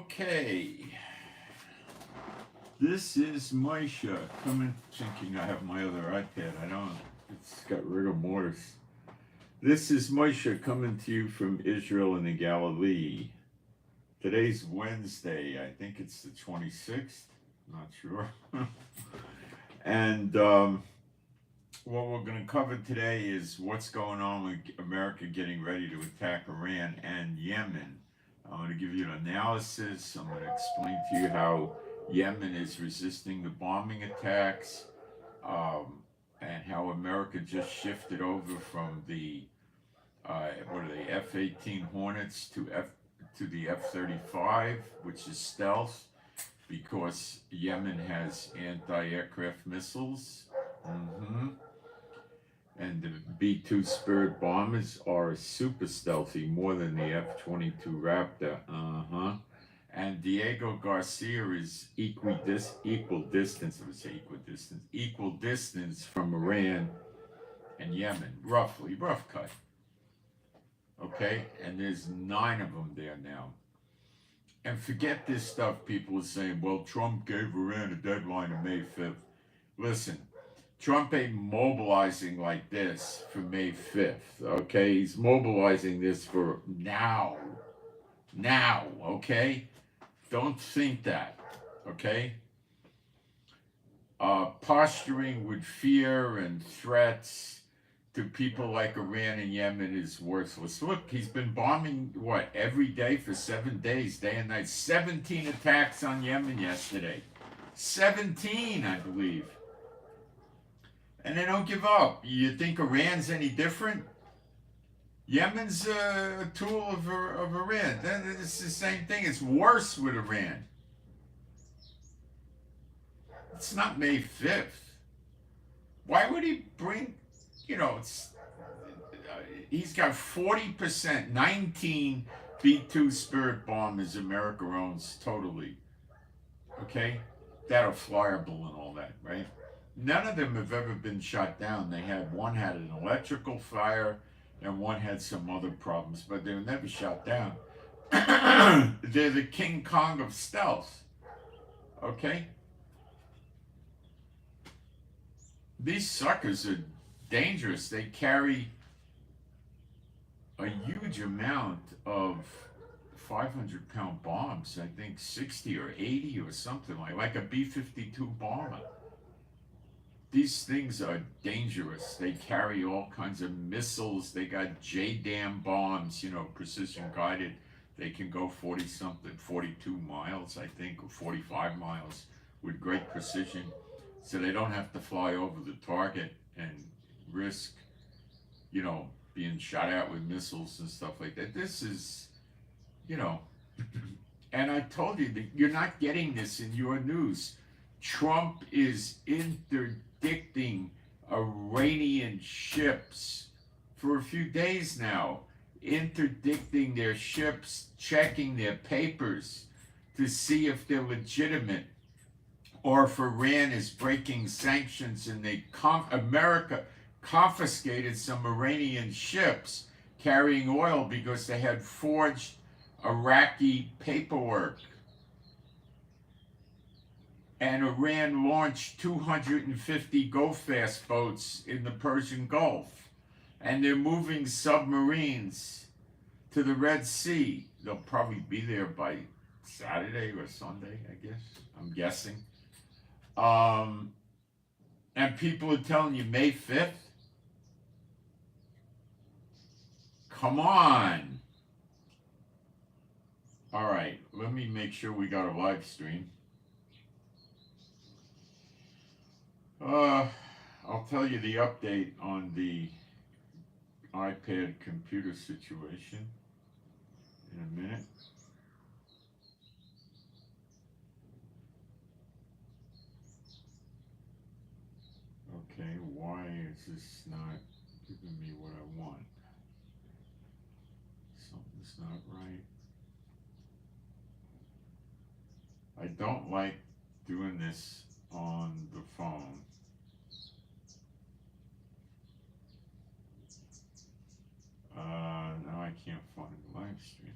Okay, this is Moshe coming, thinking I have my other iPad. I don't. It's got rigor mortis. This is Moshe coming to you from Israel and the Galilee. Today's Wednesday. I think it's the 26th. Not sure. And what we're going to cover today is what's going on with America getting ready to attack Iran and Yemen. I'm going to give you an analysis. I'm going to explain to you how Yemen is resisting the bombing attacks, and how America just shifted over from the F-18 Hornets to the F-35, which is stealth, because Yemen has anti-aircraft missiles. And the B-2 Spirit bombers are super stealthy, more than the F-22 Raptor. And Diego Garcia is equal distance from Iran and Yemen, roughly, rough cut. Okay, and there's 9 of them there now. And forget this stuff people are saying, well, Trump gave Iran a deadline of May 5th. Listen, Trump ain't mobilizing like this for May 5th, okay? He's mobilizing this for now, okay? Don't think that, okay? Posturing with fear and threats to people like Iran and Yemen is worthless. Look, he's been bombing, every day for 7 days, day and night. 17 attacks on Yemen yesterday. 17, I believe. And they don't give up. You think Iran's any different? Yemen's a tool of Iran. It's the same thing. It's worse with Iran. It's not May 5th. Why would he bring, he's got 40%, 19 B-2 Spirit bombers America owns totally. Okay? That are flyable and all that, right? None of them have ever been shot down. One had an electrical fire, and one had some other problems, but they were never shot down. They're the King Kong of stealth. Okay? These suckers are dangerous. They carry a huge amount of 500-pound bombs. I think 60 or 80 or something like a B-52 bomber. These things are dangerous. They carry all kinds of missiles. They got JDAM bombs, precision guided. They can go 40-something, 42 miles, I think, or 45 miles with great precision. So they don't have to fly over the target and risk, being shot at with missiles and stuff like that. This is, and I told you that you're not getting this in your news. Trump is interdicting Iranian ships for a few days now, interdicting their ships, checking their papers to see if they're legitimate, or if Iran is breaking sanctions. And America confiscated some Iranian ships carrying oil because they had forged Iraqi paperwork. And Iran launched 250 go-fast boats in the Persian Gulf. And they're moving submarines to the Red Sea. They'll probably be there by Saturday or Sunday, I guess. I'm guessing. And people are telling you May 5th? Come on. All right, let me make sure we got a live stream. I'll tell you the update on the iPad computer situation in a minute. Okay, why is this not giving me what I want? Something's not right. I don't like doing this on the phone. Now I can't find the live stream.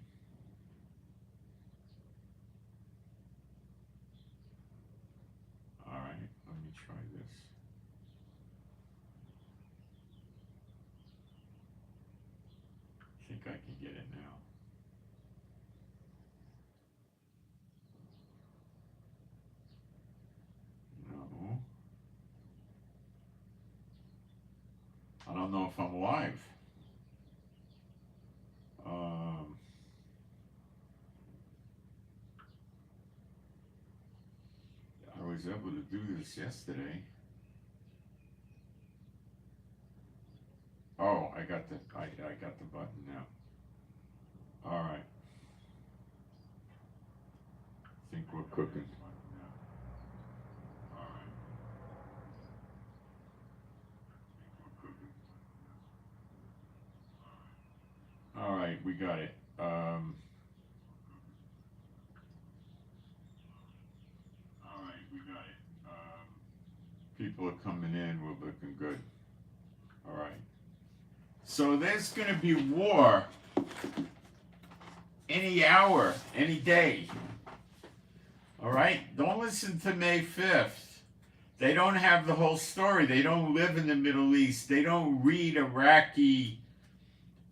I can get it now. No. I don't know if I'm live. I was able to do this yesterday. Oh, I got the button now. All right. I think we're cooking. All right, we got it. People are coming in. We're looking good. All right. So there's going to be war any hour, any day. All right? Don't listen to May 5th. They don't have the whole story. They don't live in the Middle East. They don't read Iraqi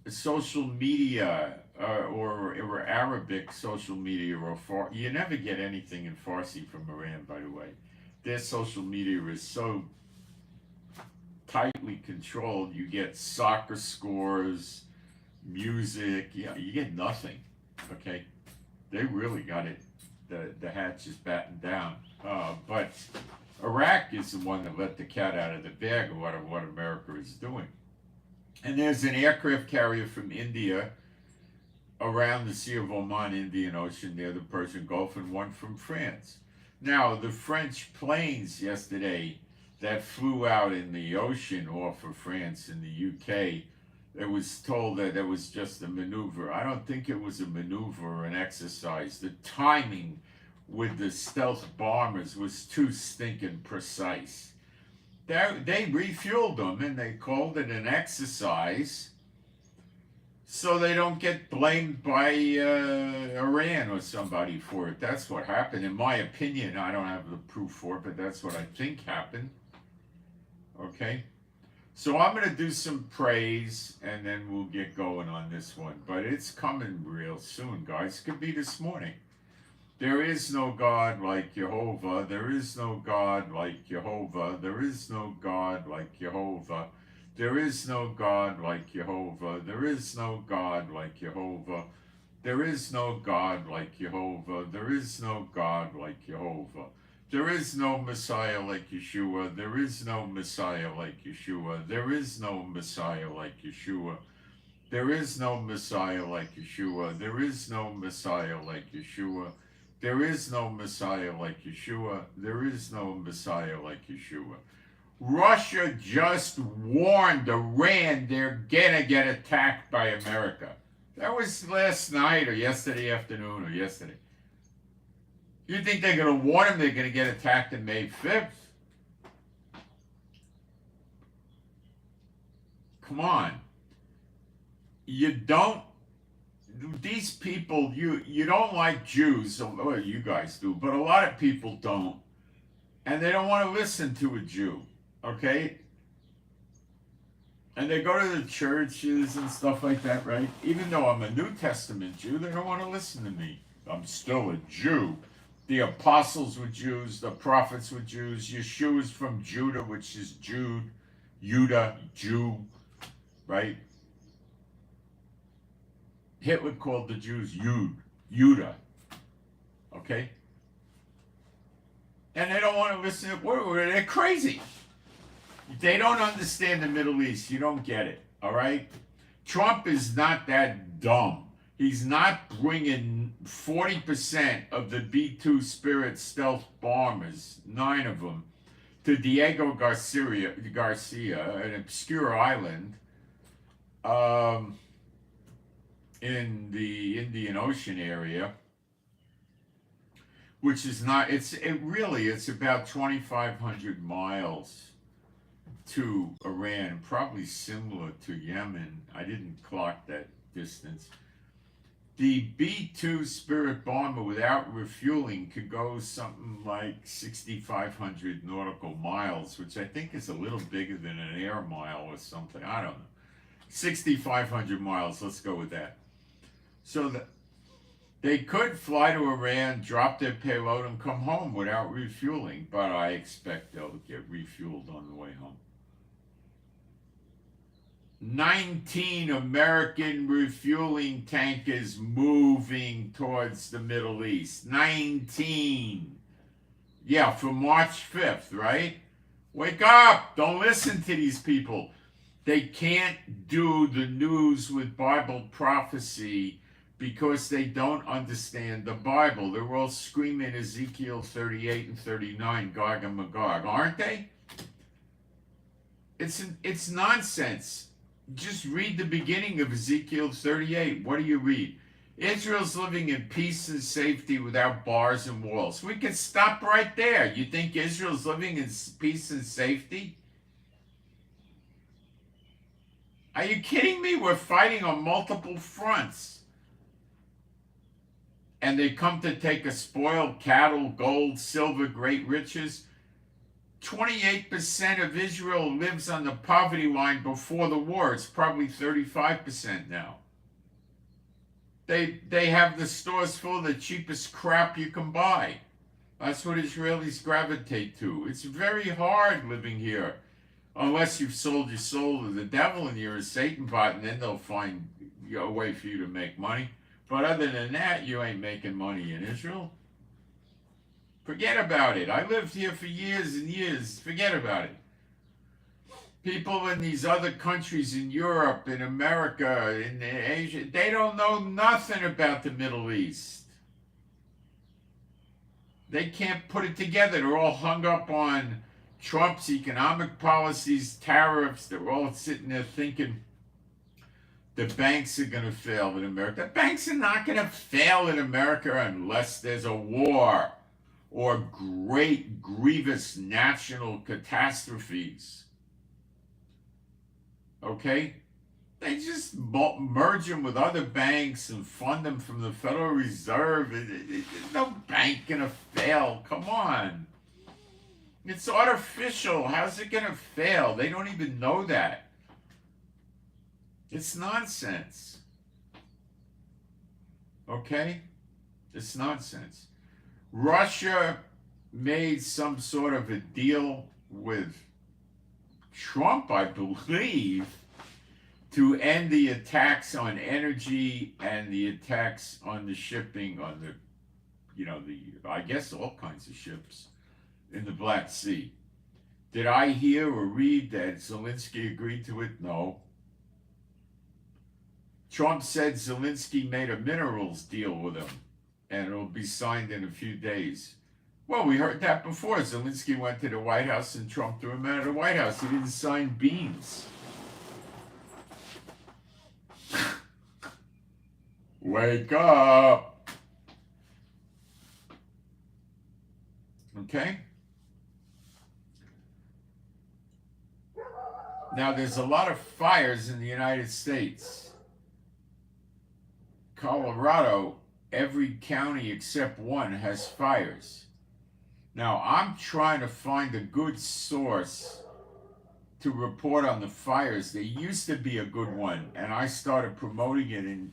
social media or Arabic social media or you never get anything in Farsi from Iran, by the way. Their social media is so tightly controlled. You get soccer scores, music. You get nothing. Okay, they really got it. The hatch is battened down. But Iraq is the one that let the cat out of the bag of what America is doing. And there's an aircraft carrier from India around the Sea of Oman, Indian Ocean, near the Persian Gulf, and one from France. Now, the French planes yesterday that flew out in the ocean off of France in the UK, it was told that it was just a maneuver. I don't think it was a maneuver or an exercise. The timing with the stealth bombers was too stinking precise. They refueled them and they called it an exercise so they don't get blamed by Iran or somebody for it. That's what happened. In my opinion, I don't have the proof for it, but that's what I think happened. Okay? So I'm going to do some praise and then we'll get going on this one. But it's coming real soon, guys. Could be this morning. There is no God like Jehovah. There is no God like Jehovah. There is no God like Jehovah. There is no God like Jehovah. There is no God like Jehovah. There is no God like Jehovah. There is no God like Jehovah. There is no Messiah like Yeshua. There is no Messiah like Yeshua. There is no Messiah like Yeshua. There is no Messiah like Yeshua. There is no Messiah like Yeshua. There is no Messiah like Yeshua. There is no Messiah like Yeshua. Russia just warned Iran they're gonna get attacked by America. That was last night or yesterday afternoon or yesterday. You think they're gonna warn them they're gonna get attacked on May 5th? Come on. You don't. These people, you don't like Jews, well, you guys do, but a lot of people don't. And they don't want to listen to a Jew, okay? And they go to the churches and stuff like that, right? Even though I'm a New Testament Jew, they don't want to listen to me. I'm still a Jew. The apostles were Jews, the prophets were Jews, Yeshua's from Judah, which is Jude, Jew, right? Hitler called the Jews Judah, okay? And they don't want to listen to, they're crazy. They don't understand the Middle East. You don't get it, all right? Trump is not that dumb. He's not bringing 40% of the B-2 Spirit stealth bombers, 9 of them, to Diego Garcia, an obscure island, in the Indian Ocean area, which is not, it's about 2,500 miles to Iran, probably similar to Yemen. I didn't clock that distance. The B-2 Spirit bomber without refueling could go something like 6,500 nautical miles, which I think is a little bigger than an air mile or something. I don't know. 6,500 miles. Let's go with that. So that they could fly to Iran, drop their payload, and come home without refueling. But I expect they'll get refueled on the way home. 19 American refueling tankers moving towards the Middle East. 19. Yeah, for March 5th, right? Wake up! Don't listen to these people. They can't do the news with Bible prophecy because they don't understand the Bible. They're all screaming Ezekiel 38 and 39, Gog and Magog, aren't they? It's nonsense. Just read the beginning of Ezekiel 38. What do you read? Israel's living in peace and safety without bars and walls. We can stop right there. You think Israel's living in peace and safety? Are you kidding me? We're fighting on multiple fronts. And they come to take a spoil, cattle, gold, silver, great riches. 28% of Israel lives on the poverty line before the war. It's probably 35% now. They have the stores full of the cheapest crap you can buy. That's what Israelis gravitate to. It's very hard living here. Unless you've sold your soul to the devil and you're a Satan bot, and then they'll find a way for you to make money. But other than that, you ain't making money in Israel. Forget about it. I lived here for years and years. Forget about it. People in these other countries in Europe, in America, in Asia, they don't know nothing about the Middle East. They can't put it together. They're all hung up on Trump's economic policies, tariffs. They're all sitting there thinking the banks are going to fail in America. The banks are not going to fail in America unless there's a war or great, grievous national catastrophes. Okay? They just merge them with other banks and fund them from the Federal Reserve. There's no bank going to fail. Come on. It's artificial. How's it going to fail? They don't even know that. It's nonsense. Okay? It's nonsense. Russia made some sort of a deal with Trump, I believe, to end the attacks on energy and the attacks on the shipping, on the, I guess all kinds of ships in the Black Sea. Did I hear or read that Zelensky agreed to it? No. Trump said Zelensky made a minerals deal with him, and it'll be signed in a few days. Well, we heard that before. Zelensky went to the White House and Trump threw him out of the White House. He didn't sign beans. Wake up. Okay? Now, there's a lot of fires in the United States. Colorado, every county except one has fires. Now, I'm trying to find a good source to report on the fires. There used to be a good one, and I started promoting it in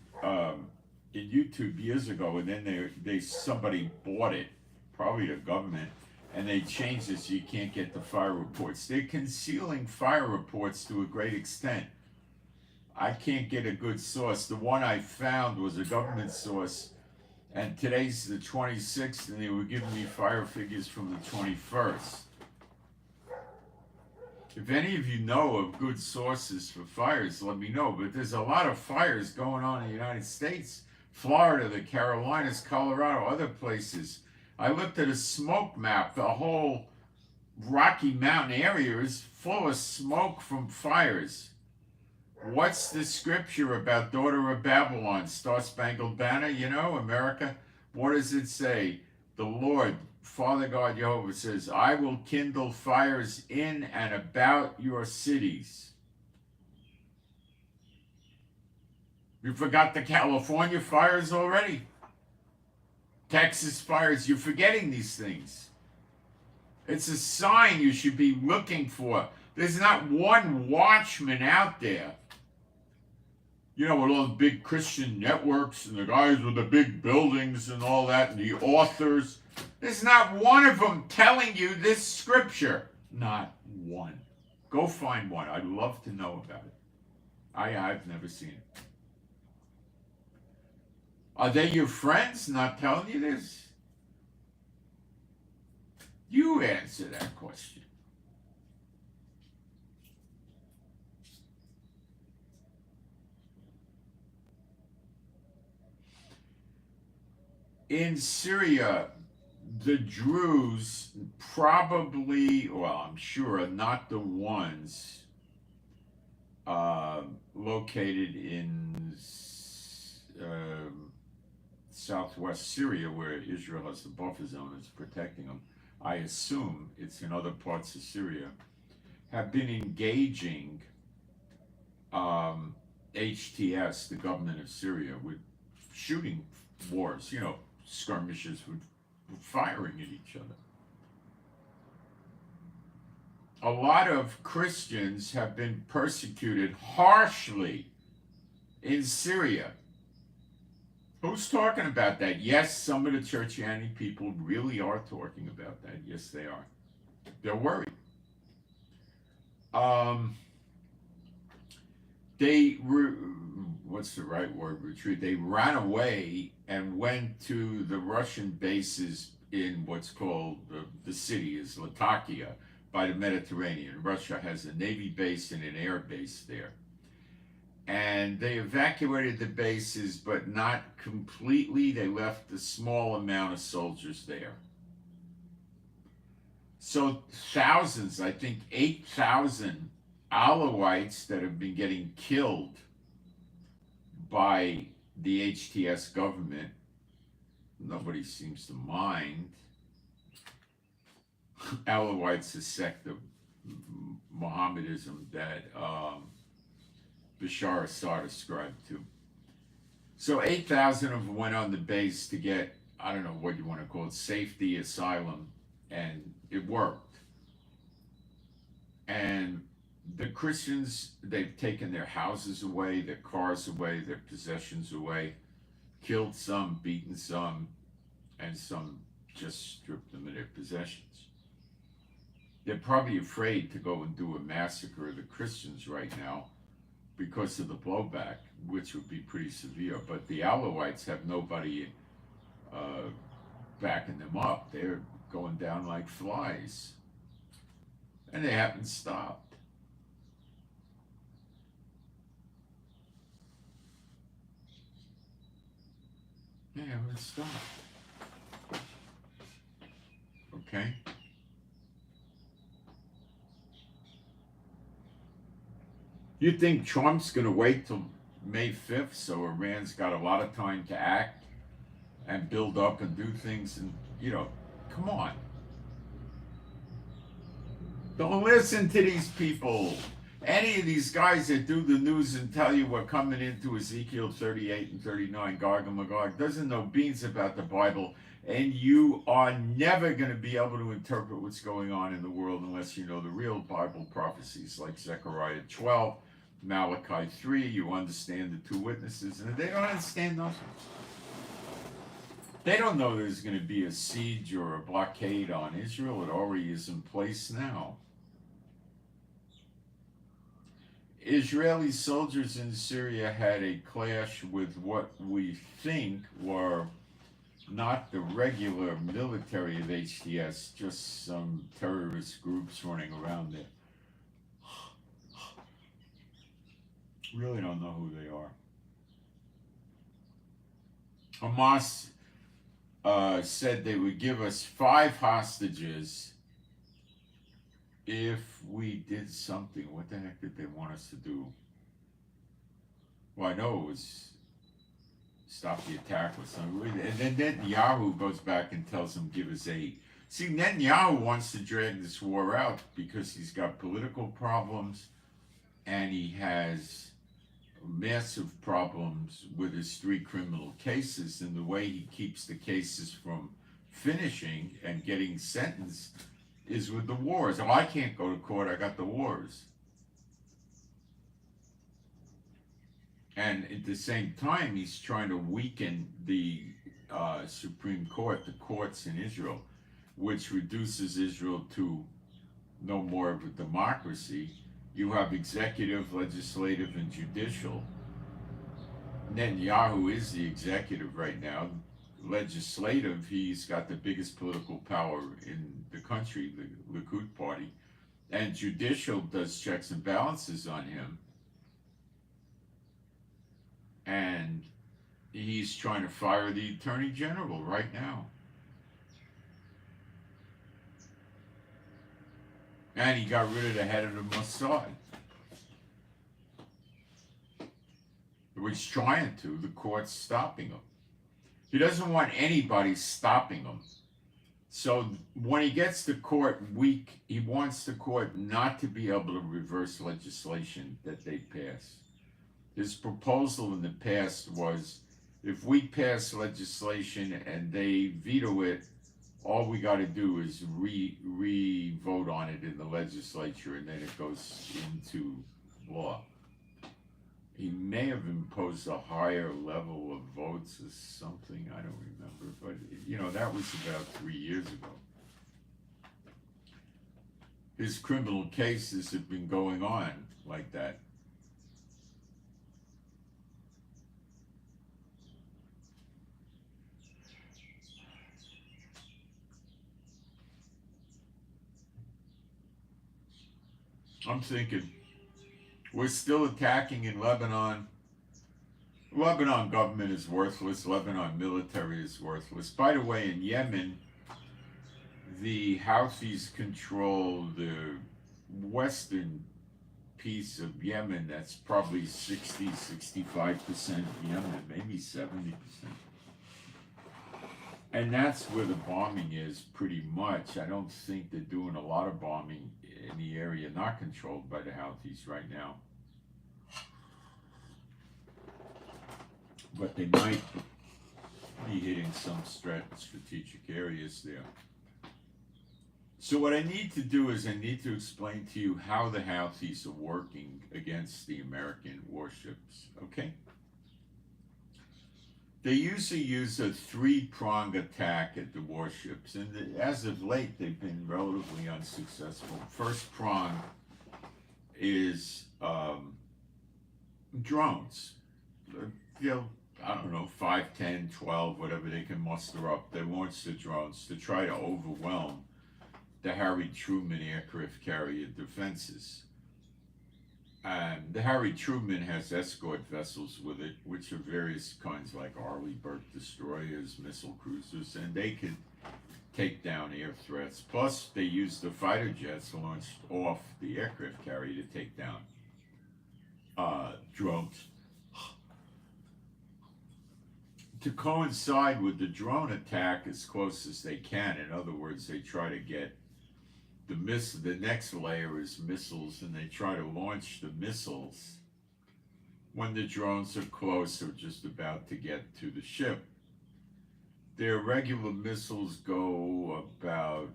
YouTube years ago, and then somebody bought it, probably the government, and they changed it so you can't get the fire reports. They're concealing fire reports to a great extent. I can't get a good source. The one I found was a government source, and today's the 26th, and they were giving me fire figures from the 21st. If any of you know of good sources for fires, let me know. But there's a lot of fires going on in the United States. Florida, the Carolinas, Colorado, other places. I looked at a smoke map. The whole Rocky Mountain area is full of smoke from fires. What's the scripture about Daughter of Babylon, Star Spangled Banner? You know, America. What does it say? The Lord, Father God Jehovah says, I will kindle fires in and about your cities. You forgot the California fires already? Texas fires, you're forgetting these things. It's a sign you should be looking for. There's not one watchman out there. You know, with all the big Christian networks and the guys with the big buildings and all that, and the authors. There's not one of them telling you this scripture. Not one. Go find one. I'd love to know about it. I've never seen it. Are they your friends not telling you this? You answer that question. In Syria, the Druze probably, well, I'm sure, are not the ones located in southwest Syria, where Israel has the buffer zone that's protecting them. I assume it's in other parts of Syria, have been engaging HTS, the government of Syria, with shooting wars, you know, skirmishes with firing at each other. A lot of Christians have been persecuted harshly in Syria. Who's talking about that? Yes, some of the churchianity people really are talking about that. Yes, they are. They're worried. What's the right word? Retreat. They ran away and went to the Russian bases in what's called the city is Latakia by the Mediterranean. Russia has a Navy base and an air base there. And they evacuated the bases, but not completely. They left a small amount of soldiers there. So thousands, I think 8,000 Alawites that have been getting killed by the HTS government. Nobody seems to mind. Alawites, a sect of Mohammedanism that Bashar Assad ascribed to. So 8,000 of them went on the base to get, I don't know what you want to call it, safety, asylum, and it worked. And the Christians, they've taken their houses away, their cars away, their possessions away, killed some, beaten some, and some just stripped them of their possessions. They're probably afraid to go and do a massacre of the Christians right now because of the blowback, which would be pretty severe. But the Alawites have nobody backing them up. They're going down like flies. And they haven't stopped. They haven't stopped. Okay? You think Trump's going to wait till May 5th so Iran's got a lot of time to act and build up and do things and, you know, come on. Don't listen to these people. Any of these guys that do the news and tell you we're coming into Ezekiel 38 and 39, Gog and Magog, doesn't know beans about the Bible, and you are never going to be able to interpret what's going on in the world unless you know the real Bible prophecies like Zechariah 12, Malachi 3, you understand the two witnesses, and they don't understand nothing. They don't know there's going to be a siege or a blockade on Israel. It already is in place now. Israeli soldiers in Syria had a clash with what we think were not the regular military of HTS, just some terrorist groups running around there. Really don't know who they are. Hamas said they would give us 5 hostages if we did something. What the heck did they want us to do? Well, I know it was stop the attack or something. And then Netanyahu goes back and tells them, give us 8. See, Netanyahu wants to drag this war out because he's got political problems and he has massive problems with his 3 criminal cases, and the way he keeps the cases from finishing and getting sentenced is with the wars. Oh, I can't go to court, I got the wars. And at the same time, he's trying to weaken the Supreme Court, the courts in Israel, which reduces Israel to no more of a democracy. You have executive, legislative, and judicial. Netanyahu is the executive right now. Legislative, he's got the biggest political power in the country, the Likud party. And judicial does checks and balances on him. And he's trying to fire the attorney general right now. And he got rid of the head of the Mossad. He's trying to. The court's stopping him. He doesn't want anybody stopping him. So when he gets to court weak, he wants the court not to be able to reverse legislation that they pass. His proposal in the past was, if we pass legislation and they veto it, all we got to do is re-vote on it in the legislature, and then it goes into law. He may have imposed a higher level of votes or something, I don't remember, but you know, that was about 3 years ago. His criminal cases have been going on like that. I'm thinking, we're still attacking in Lebanon. Lebanon government is worthless. Lebanon military is worthless. By the way, in Yemen, the Houthis control the western piece of Yemen. That's probably 60, 65% of Yemen, maybe 70%. And that's where the bombing is pretty much. I don't think they're doing a lot of bombing in the area not controlled by the Houthis right now. But they might be hitting some strategic areas there. So what I need to do is I need to explain to you how the Houthis are working against the American warships, okay? They usually use a three-pronged attack at the warships, and as of late, they've been relatively unsuccessful. First prong is drones. You know, I don't know, 5, 10, 12, whatever they can muster up. They launch the drones to try to overwhelm the Harry Truman aircraft carrier defenses. And the Harry Truman has escort vessels with it, which are various kinds like Arleigh Burke destroyers, missile cruisers, and they can take down air threats. Plus, they use the fighter jets launched off the aircraft carrier to take down drones. To coincide with the drone attack as close as they can, in other words, they try to get the next layer is missiles, and they try to launch the missiles when the drones are close or just about to get to the ship. Their regular missiles go about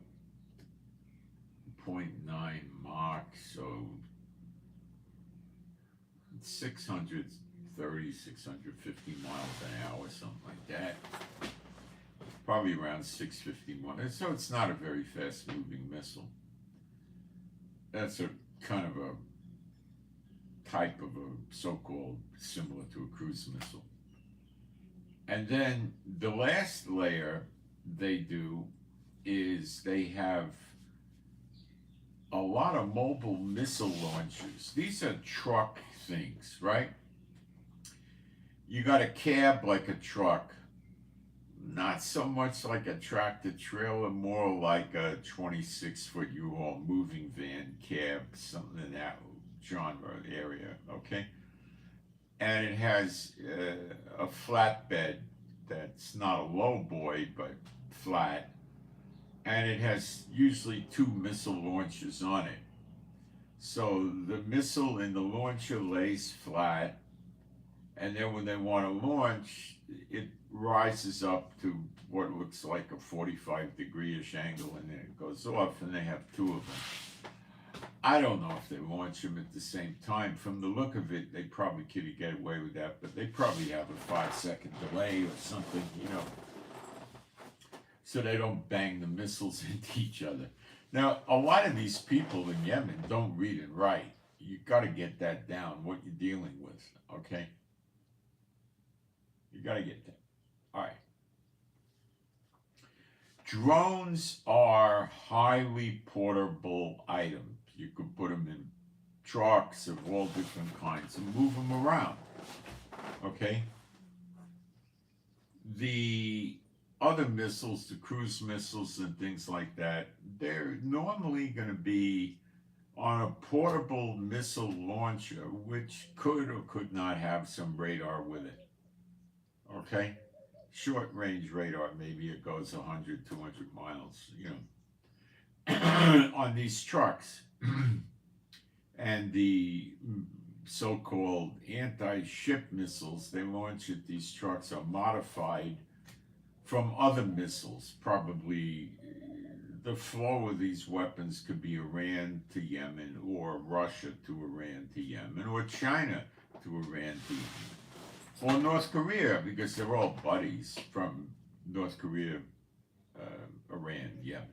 0.9 Mach, so 630, 650 miles an hour, something like that. Probably around 651. So it's not a very fast-moving missile. That's a kind of a type of a so-called similar to a cruise missile. And then the last layer they do is they have a lot of mobile missile launchers. These are truck things, right? You got a cab like a truck. Not so much like a tractor trailer, more like a 26-foot U-Haul moving van cab, something in that genre area, okay? And it has a flatbed that's not a low boy, but flat. And it has usually 2 missile launchers on it. So the missile in the launcher lays flat, and then when they want to launch, it rises up to what looks like a 45-degree-ish angle, and then it goes off, and they have 2 of them. I don't know if they launch them at the same time. From the look of it, they probably could get away with that, but they probably have a 5-second delay or something, so they don't bang the missiles into each other. Now, a lot of these people in Yemen don't read and write. You got to get that down, what you're dealing with, okay? You got to get that. All right. Drones are highly portable items. You could put them in trucks of all different kinds and move them around, okay? The other missiles, the cruise missiles and things like that, they're normally going to be on a portable missile launcher, which could or could not have some radar with it, okay? Short range radar, maybe it goes 100, 200 miles, on these trucks. And the so-called anti-ship missiles they launch at these trucks are modified from other missiles. Probably the flow of these weapons could be Iran to Yemen, or Russia to Iran to Yemen, or China to Iran to Yemen, or North Korea, because they're all buddies from North Korea, Iran, Yemen.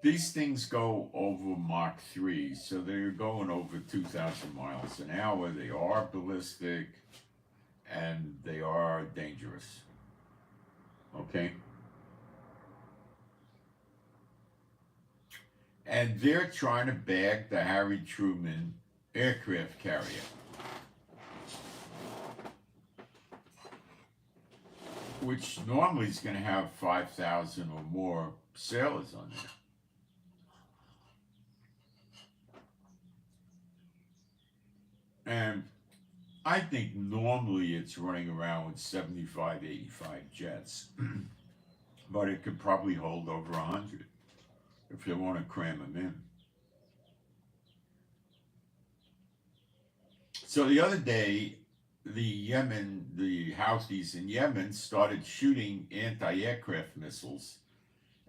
These things go over Mach 3, so they're going over 2,000 miles an hour. They are ballistic, and they are dangerous, okay? And they're trying to bag the Harry Truman aircraft carrier. Which normally is going to have 5,000 or more sailors on there. And I think normally it's running around with 75, 85 jets. But it could probably hold over 100 if they want to cram them in. So the other day, the Houthis in Yemen started shooting anti-aircraft missiles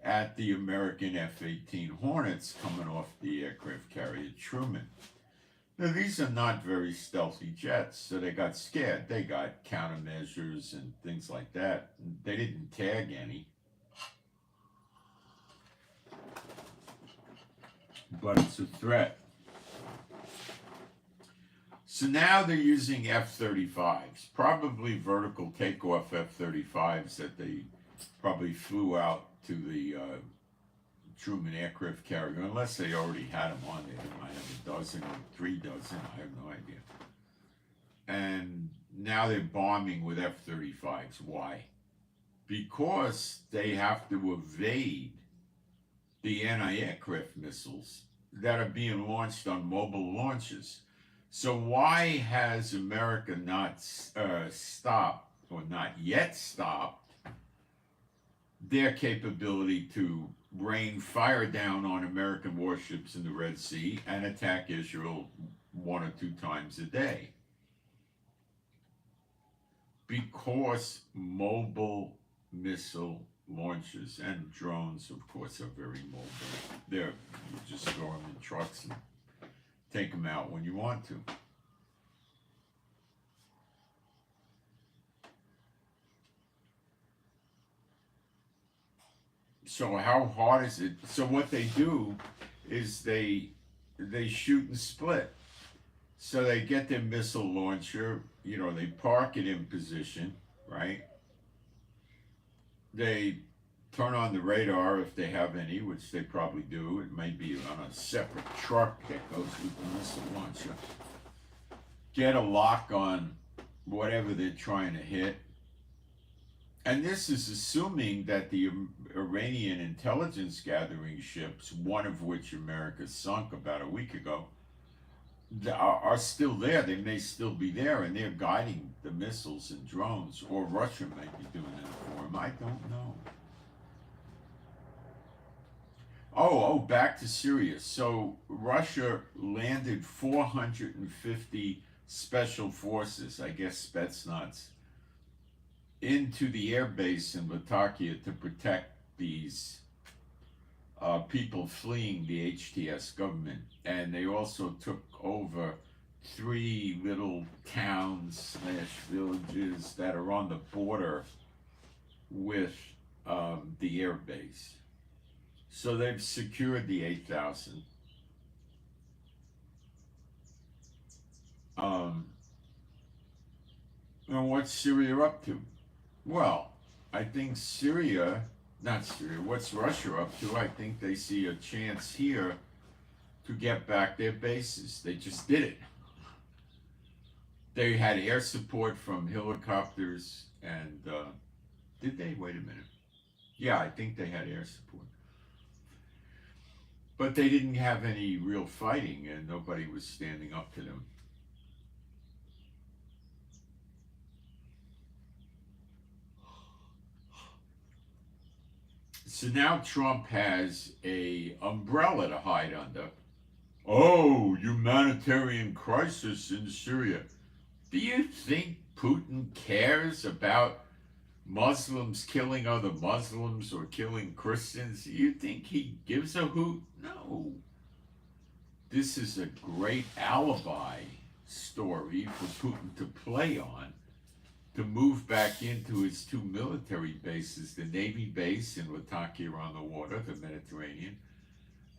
at the American F-18 Hornets coming off the aircraft carrier Truman. Now, these are not very stealthy jets, so they got scared. They got countermeasures and things like that. They didn't tag any. But it's a threat. So now they're using F-35s, probably vertical takeoff F-35s that they probably flew out to the Truman aircraft carrier, unless they already had them on there. They might have a dozen or 3 dozen, I have no idea. And now they're bombing with F-35s. Why? Because they have to evade the anti-aircraft missiles that are being launched on mobile launches. So why has America not stopped, or not yet stopped, their capability to rain fire down on American warships in the Red Sea and attack Israel 1 or 2 times a day? Because mobile missile launches and drones, of course, are very mobile. You just throw them in trucks and take them out when you want to. So how hard is it? So what they do is they shoot and split. So they get their missile launcher, they park it in position, right? They turn on the radar if they have any, which they probably do. It may be on a separate truck that goes with the missile launcher. Get a lock on whatever they're trying to hit. And this is assuming that the Iranian intelligence gathering ships, one of which America sunk about a week ago, are still there. They may still be there, and they're guiding the missiles and drones, or Russia might be doing that for them. I don't know. Oh, back to Syria. So Russia landed 450 special forces, I guess Spetsnaz, into the air base in Latakia to protect these people fleeing the HTS government, and they also took over 3 little towns slash villages that are on the border with the air base. So they've secured the 8,000. And what's Syria up to? Well, I think not Syria, what's Russia up to? I think they see a chance here to get back their bases. They just did it. They had air support from helicopters, and did they? Wait a minute. Yeah, I think they had air support. But they didn't have any real fighting, and nobody was standing up to them. So now Trump has a umbrella to hide under. Oh, humanitarian crisis in Syria. Do you think Putin cares about Muslims killing other Muslims or killing Christians? Do you think he gives a hoot? No. This is a great alibi story for Putin to play on, to move back into his 2 military bases, the Navy base in Latakia on the water, the Mediterranean,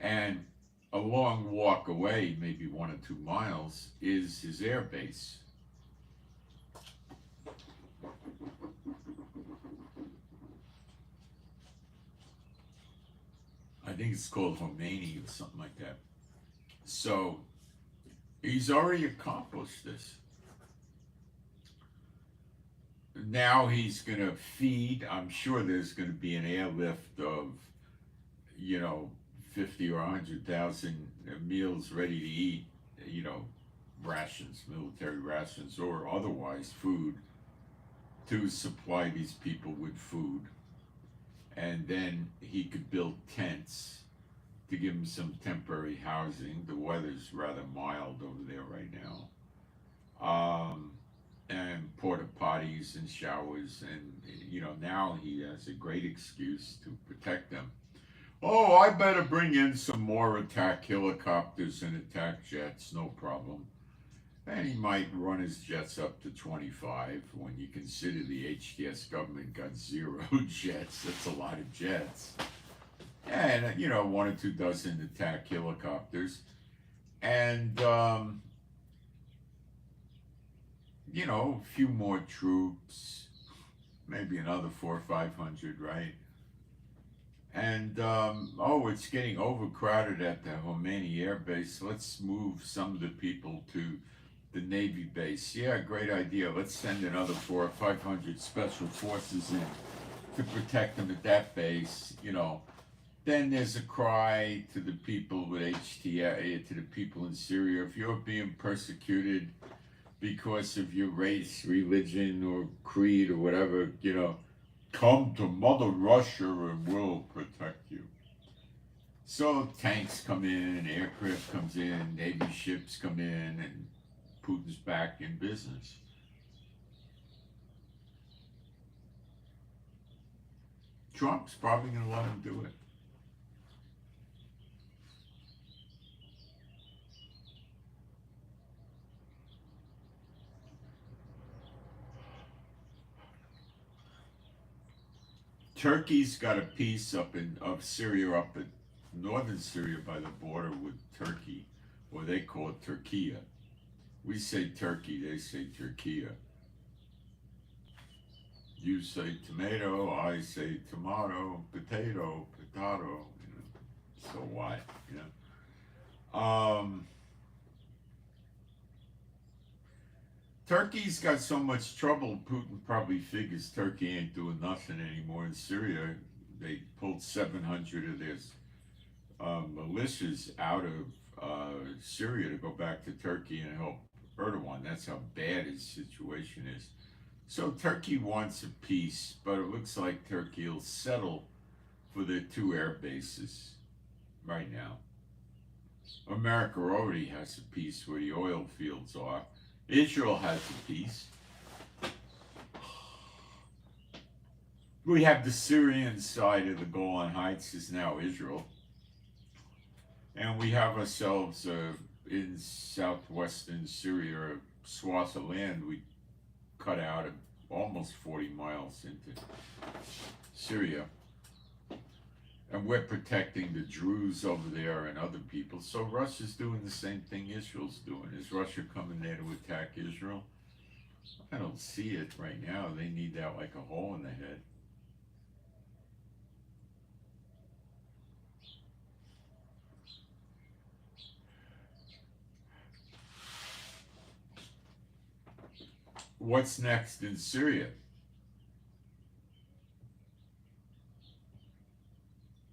and a long walk away, maybe 1 or 2 miles, is his air base. I think it's called Khomeini or something like that. So he's already accomplished this. Now he's going to feed. I'm sure there's going to be an airlift of, 50 or 100,000 meals ready to eat, rations, military rations, or otherwise food, to supply these people with food. And then he could build tents to give them some temporary housing. The weather's rather mild over there right now. And porta potties and showers, and now he has a great excuse to protect them. Oh, I better bring in some more attack helicopters and attack jets, no problem. And he might run his jets up to 25 when you consider the HTS government got 0 jets. That's a lot of jets. And 1 or 2 dozen attack helicopters. And a few more troops, maybe another 400 or 500, right? And it's getting overcrowded at the Khomeini Air Base. Let's move some of the people to the Navy base. Yeah, great idea. Let's send another 400 or 500 special forces in to protect them at that base. Then there's a cry to the people with HTS, to the people in Syria. If you're being persecuted because of your race, religion, or creed, or whatever, come to Mother Russia and we'll protect you. So tanks come in, aircraft comes in, Navy ships come in, and Putin's back in business. Trump's probably going to let him do it. Turkey's got a piece of Syria up at northern Syria by the border with Turkey, or they call it Turkiya. We say Turkey, they say Turkiya. You say tomato, I say tomato, potato. So what? Turkey's got so much trouble, Putin probably figures Turkey ain't doing nothing anymore in Syria. They pulled 700 of their militias out of Syria to go back to Turkey and help Erdogan. That's how bad his situation is. So Turkey wants a peace, but it looks like Turkey will settle for their 2 air bases right now. America already has a peace where the oil fields are. Israel has a peace. We have the Syrian side of the Golan Heights is now Israel. And we have ourselves in southwestern Syria a swath of land we cut out of almost 40 miles into Syria. And we're protecting the Druze over there and other people. So Russia's doing the same thing Israel's doing. Is Russia coming there to attack Israel? I don't see it right now. They need that like a hole in the head. What's next in Syria?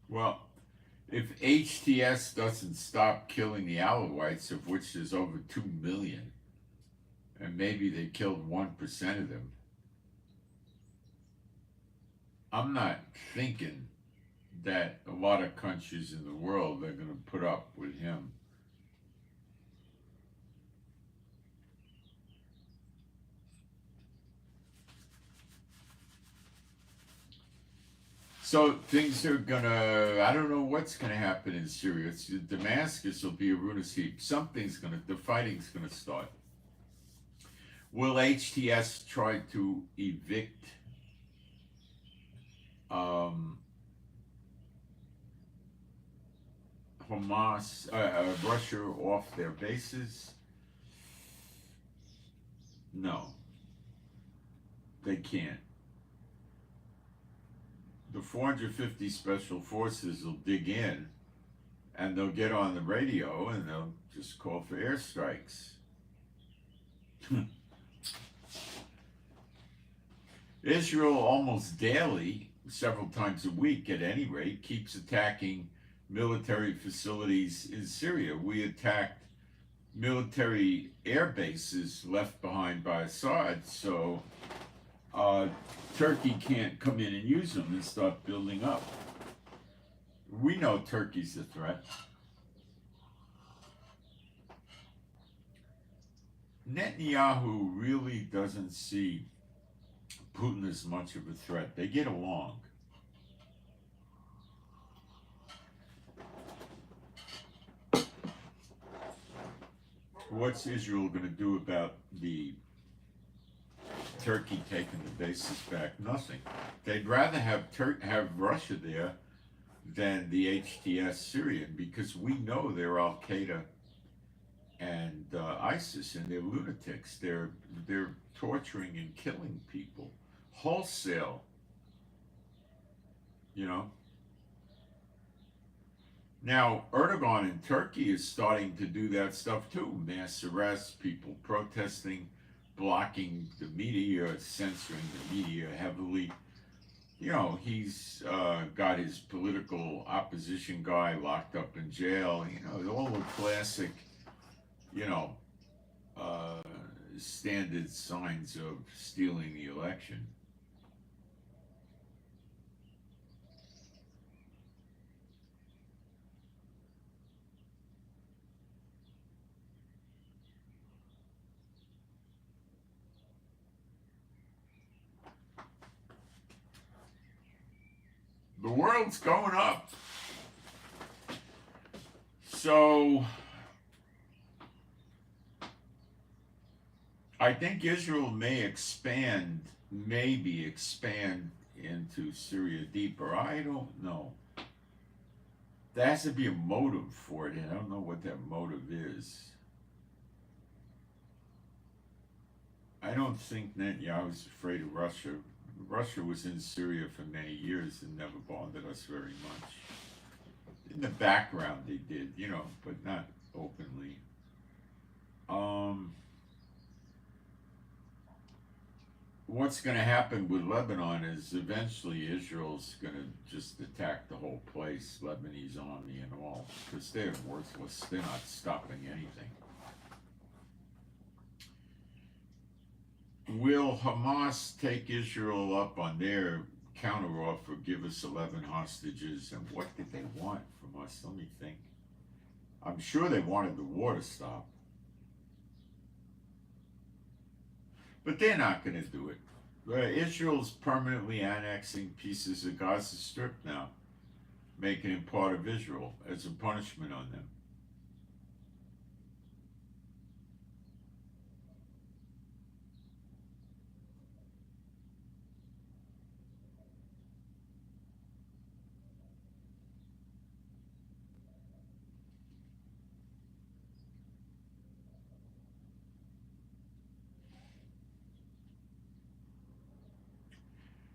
Well, if HTS doesn't stop killing the Alawites, of which there's over 2 million, and maybe they killed 1% of them, I'm not thinking that a lot of countries in the world are going to put up with him. So things are gonna, I don't know what's gonna happen in Syria. Damascus will be a ruinous heap. The fighting's gonna start. Will HTS try to evict Russia off their bases? No, they can't. The 450 special forces will dig in and they'll get on the radio and they'll just call for airstrikes. Israel almost daily, several times a week at any rate, keeps attacking military facilities in Syria. We attacked military air bases left behind by Assad, so Turkey can't come in and use them and start building up. We know Turkey's a threat. Netanyahu really doesn't see Putin as much of a threat. They get along. What's Israel going to do about the Turkey taking the bases back? Nothing. They'd rather have Russia there than the HTS Syrian, because we know they're Al Qaeda and ISIS, and they're lunatics. They're torturing and killing people wholesale. You know. Now Erdogan in Turkey is starting to do that stuff too. Mass arrests, people protesting, blocking the media, censoring the media heavily. You know, he's got his political opposition guy locked up in jail. You know, all the classic, you know, standard signs of stealing the election. The world's going up. So I think Israel may maybe expand into Syria deeper. I don't know. There has to be a motive for it, and I don't know what that motive is. I don't think Netanyahu's afraid of Russia. Russia was in Syria for many years and never bothered us very much. In the background they did, you know, but not openly. What's going to happen with Lebanon is eventually Israel's going to just attack the whole place, Lebanese army and all, because they're worthless. They're not stopping anything. Will Hamas take Israel up on their counteroffer, give us 11 hostages, and what did they want from us? Let me think. I'm sure they wanted the war to stop. But they're not going to do it. Israel's permanently annexing pieces of Gaza Strip now. making him part of Israel as a punishment on them.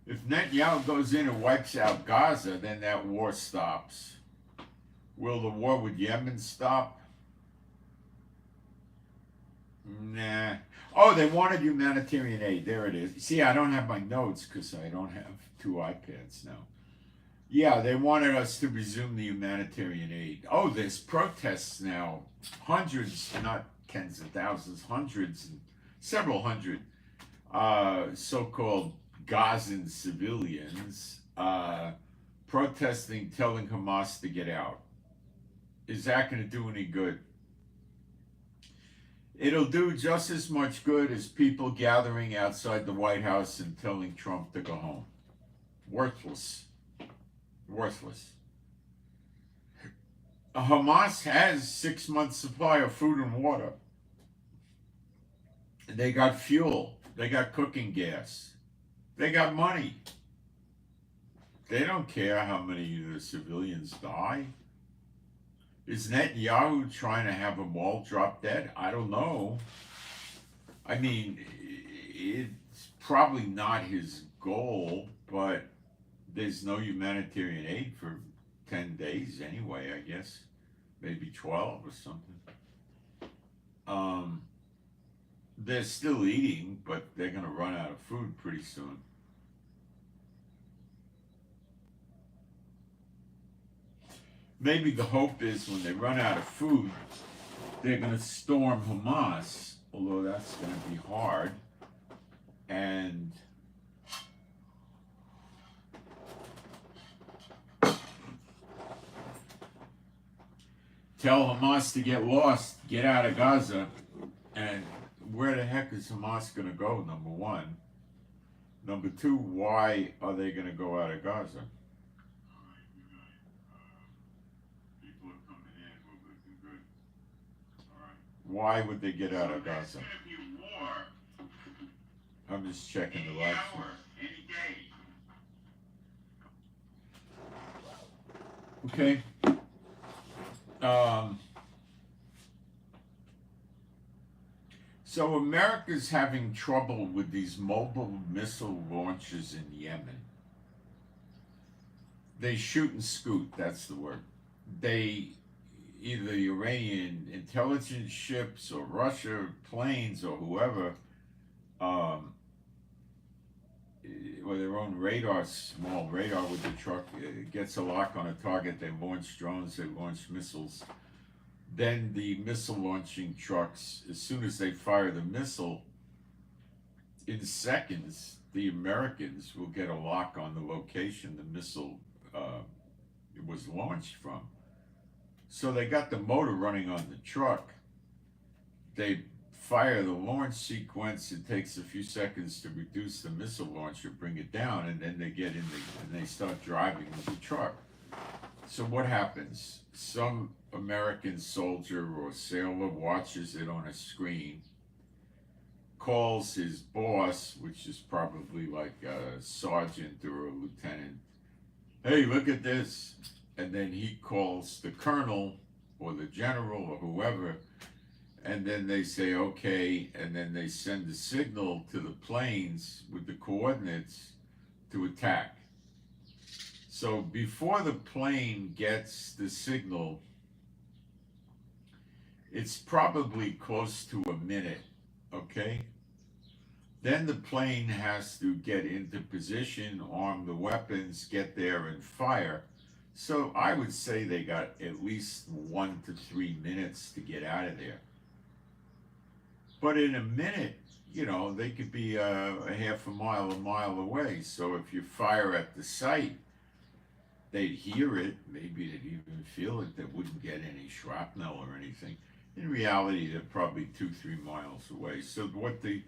If Netanyahu goes in and wipes out Gaza, then that war stops. Will the war with Yemen stop? Nah. Oh, they wanted humanitarian aid. There it is. See, I don't have my notes because I don't have two iPads now. Yeah, they wanted us to resume the humanitarian aid. Oh, there's protests now. Hundreds, not tens of thousands, hundreds, several hundred so-called Gazan civilians protesting, telling Hamas to get out. Is that going to do any good? It'll do just as much good as people gathering outside the White House and telling Trump to go home. Worthless. Worthless. Hamas has 6 months supply of food and water. They got fuel. They got cooking gas. They got money. They don't care how many of the civilians die. Is Netanyahu trying to have them all drop dead? I don't know. I mean, it's probably not his goal, but there's no humanitarian aid for 10 days anyway, I guess. Maybe 12 or something. They're still eating, but they're going to run out of food pretty soon. Maybe the hope is when they run out of food, they're going to storm Hamas, although that's going to be hard. And tell Hamas to get lost, get out of Gaza. And where the heck is Hamas going to go, number one? Number two, why are they going to go out of Gaza? People are coming in, we're looking good. All right. Why would they get out of Gaza? Going to be war. I'm just checking the live stream. Any day. Okay. So America's having trouble with these mobile missile launches in Yemen. They shoot and scoot, that's the word. They, either the Iranian intelligence ships or Russia planes or whoever, or their own radar, small radar with the truck, gets a lock on a target, they launch drones, they launch missiles. Then the missile launching trucks, as soon as they fire the missile, in seconds, the Americans will get a lock on the location the missile was launched from. So they got the motor running on the truck. They fire the launch sequence. It takes a few seconds to reduce the missile launcher, bring it down, and then they get in and they start driving with the truck. So what happens? Some American soldier or sailor watches it on a screen, calls his boss, which is probably like a sergeant or a lieutenant, hey, look at this. And then he calls the colonel or the general or whoever, and then they say, okay, and then they send a signal to the planes with the coordinates to attack. So before the plane gets the signal, it's probably close to a minute, okay? Then the plane has to get into position, arm the weapons, get there and fire. So I would say they got at least 1 to 3 minutes to get out of there. But in a minute, you know, they could be a half a mile away. So if you fire at the site, they'd hear it, maybe they'd even feel it, they wouldn't get any shrapnel or anything. In reality, they're probably 2-3 miles away. So what the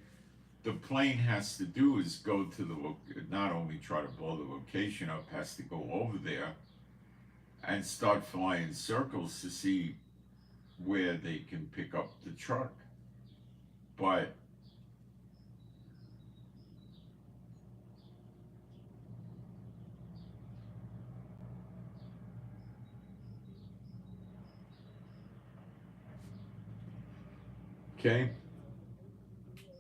plane has to do is go to not only try to blow the location up, has to go over there and start flying circles to see where they can pick up the truck. But okay,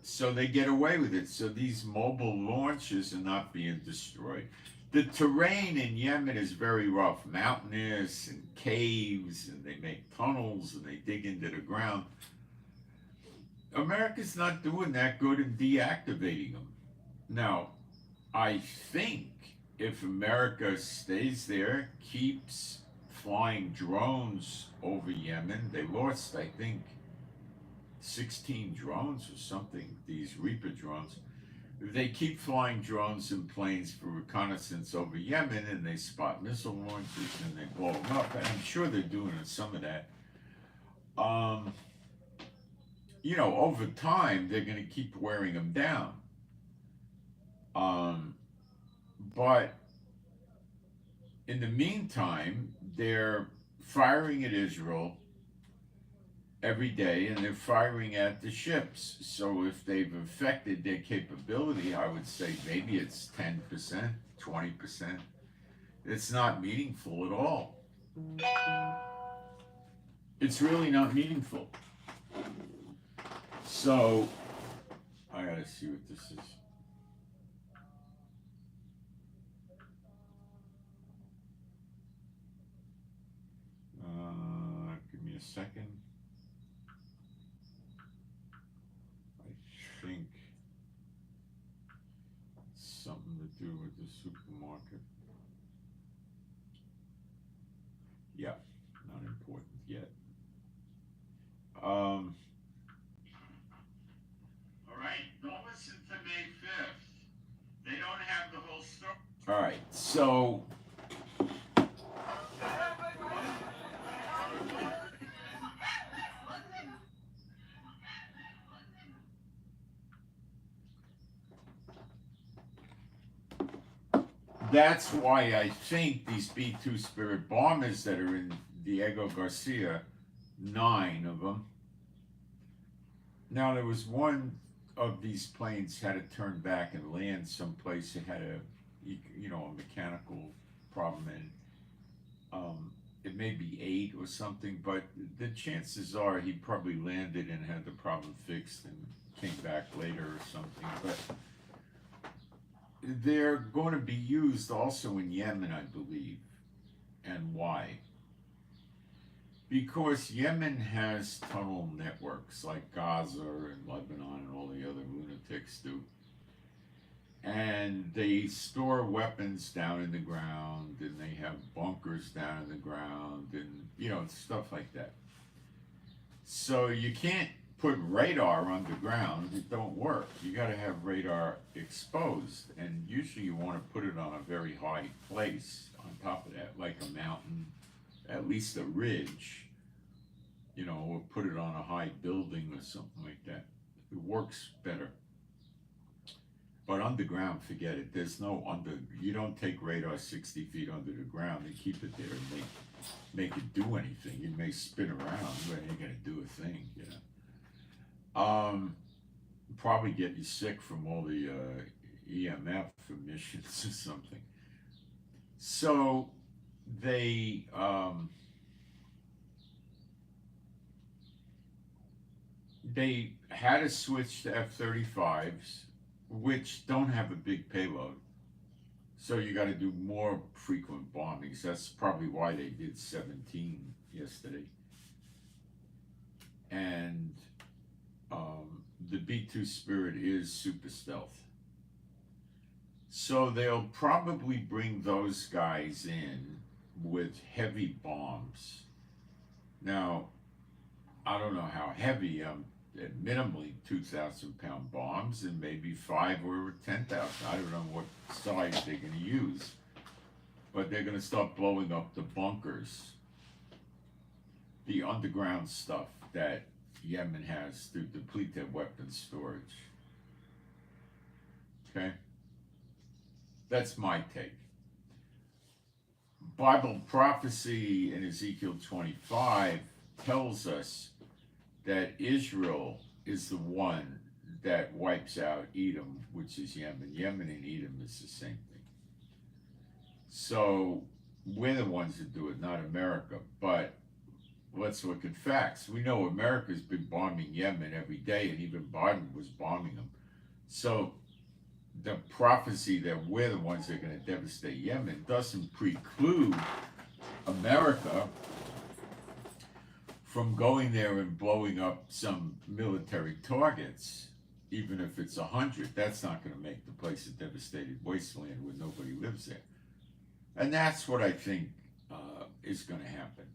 so they get away with it. So these mobile launches are not being destroyed. The terrain in Yemen is very rough, mountainous and caves, and they make tunnels and they dig into the ground. America's not doing that good in deactivating them. Now, I think if America stays there, keeps flying drones over Yemen, they lost, I think, 16 drones or something, these Reaper drones. If they keep flying drones and planes for reconnaissance over Yemen and they spot missile launches and they blow them up, and I'm sure they're doing some of that, over time they're going to keep wearing them down. But in the meantime, they're firing at Israel every day, and they're firing at the ships. So if they've affected their capability, I would say maybe it's 10%, 20%. It's not meaningful at all. It's really not meaningful. So I gotta see what this is. Give me a second. I think it's something to do with the supermarket. Yeah, not important yet. All right, don't listen to May 5th. They don't have the whole story. All right, so that's why I think these B-2 Spirit bombers that are in Diego Garcia, 9 of them. Now, there was one of these planes had to turn back and land someplace. It had a mechanical problem, and it may be 8 or something, but the chances are he probably landed and had the problem fixed and came back later or something. But they're going to be used also in Yemen, I believe. And why? Because Yemen has tunnel networks like Gaza and Lebanon and all the other lunatics do. And they store weapons down in the ground, and they have bunkers down in the ground, and stuff like that. So you can't put radar underground. It don't work. You got to have radar exposed, and usually you want to put it on a very high place on top of that, like a mountain, at least a ridge, or put it on a high building or something like that. It works better. But underground, forget it. There's no you don't take radar 60 feet under the ground and keep it there and make it do anything. It may spin around, but it ain't gonna do a thing, Probably get you sick from all the EMF emissions or something. So they had to switch to F-35s, which don't have a big payload. So you got to do more frequent bombings. That's probably why they did 17 yesterday. And the B-2 Spirit is super stealth. So they'll probably bring those guys in with heavy bombs. Now, I don't know how heavy, at minimally 2,000-pound bombs, and maybe 5 or 10,000. I don't know what size they're going to use. But they're going to start blowing up the bunkers, the underground stuff that Yemen has to deplete their weapons storage. Okay? That's my take. Bible prophecy in Ezekiel 25 tells us that Israel is the one that wipes out Edom, which is Yemen. Yemen and Edom is the same thing. So we're the ones that do it, not America. But let's look at facts. We know America's been bombing Yemen every day, and even Biden was bombing them. So the prophecy that we're the ones that are going to devastate Yemen doesn't preclude America from going there and blowing up some military targets, even if it's 100. That's not going to make the place a devastated wasteland where nobody lives there. And that's what I think is going to happen.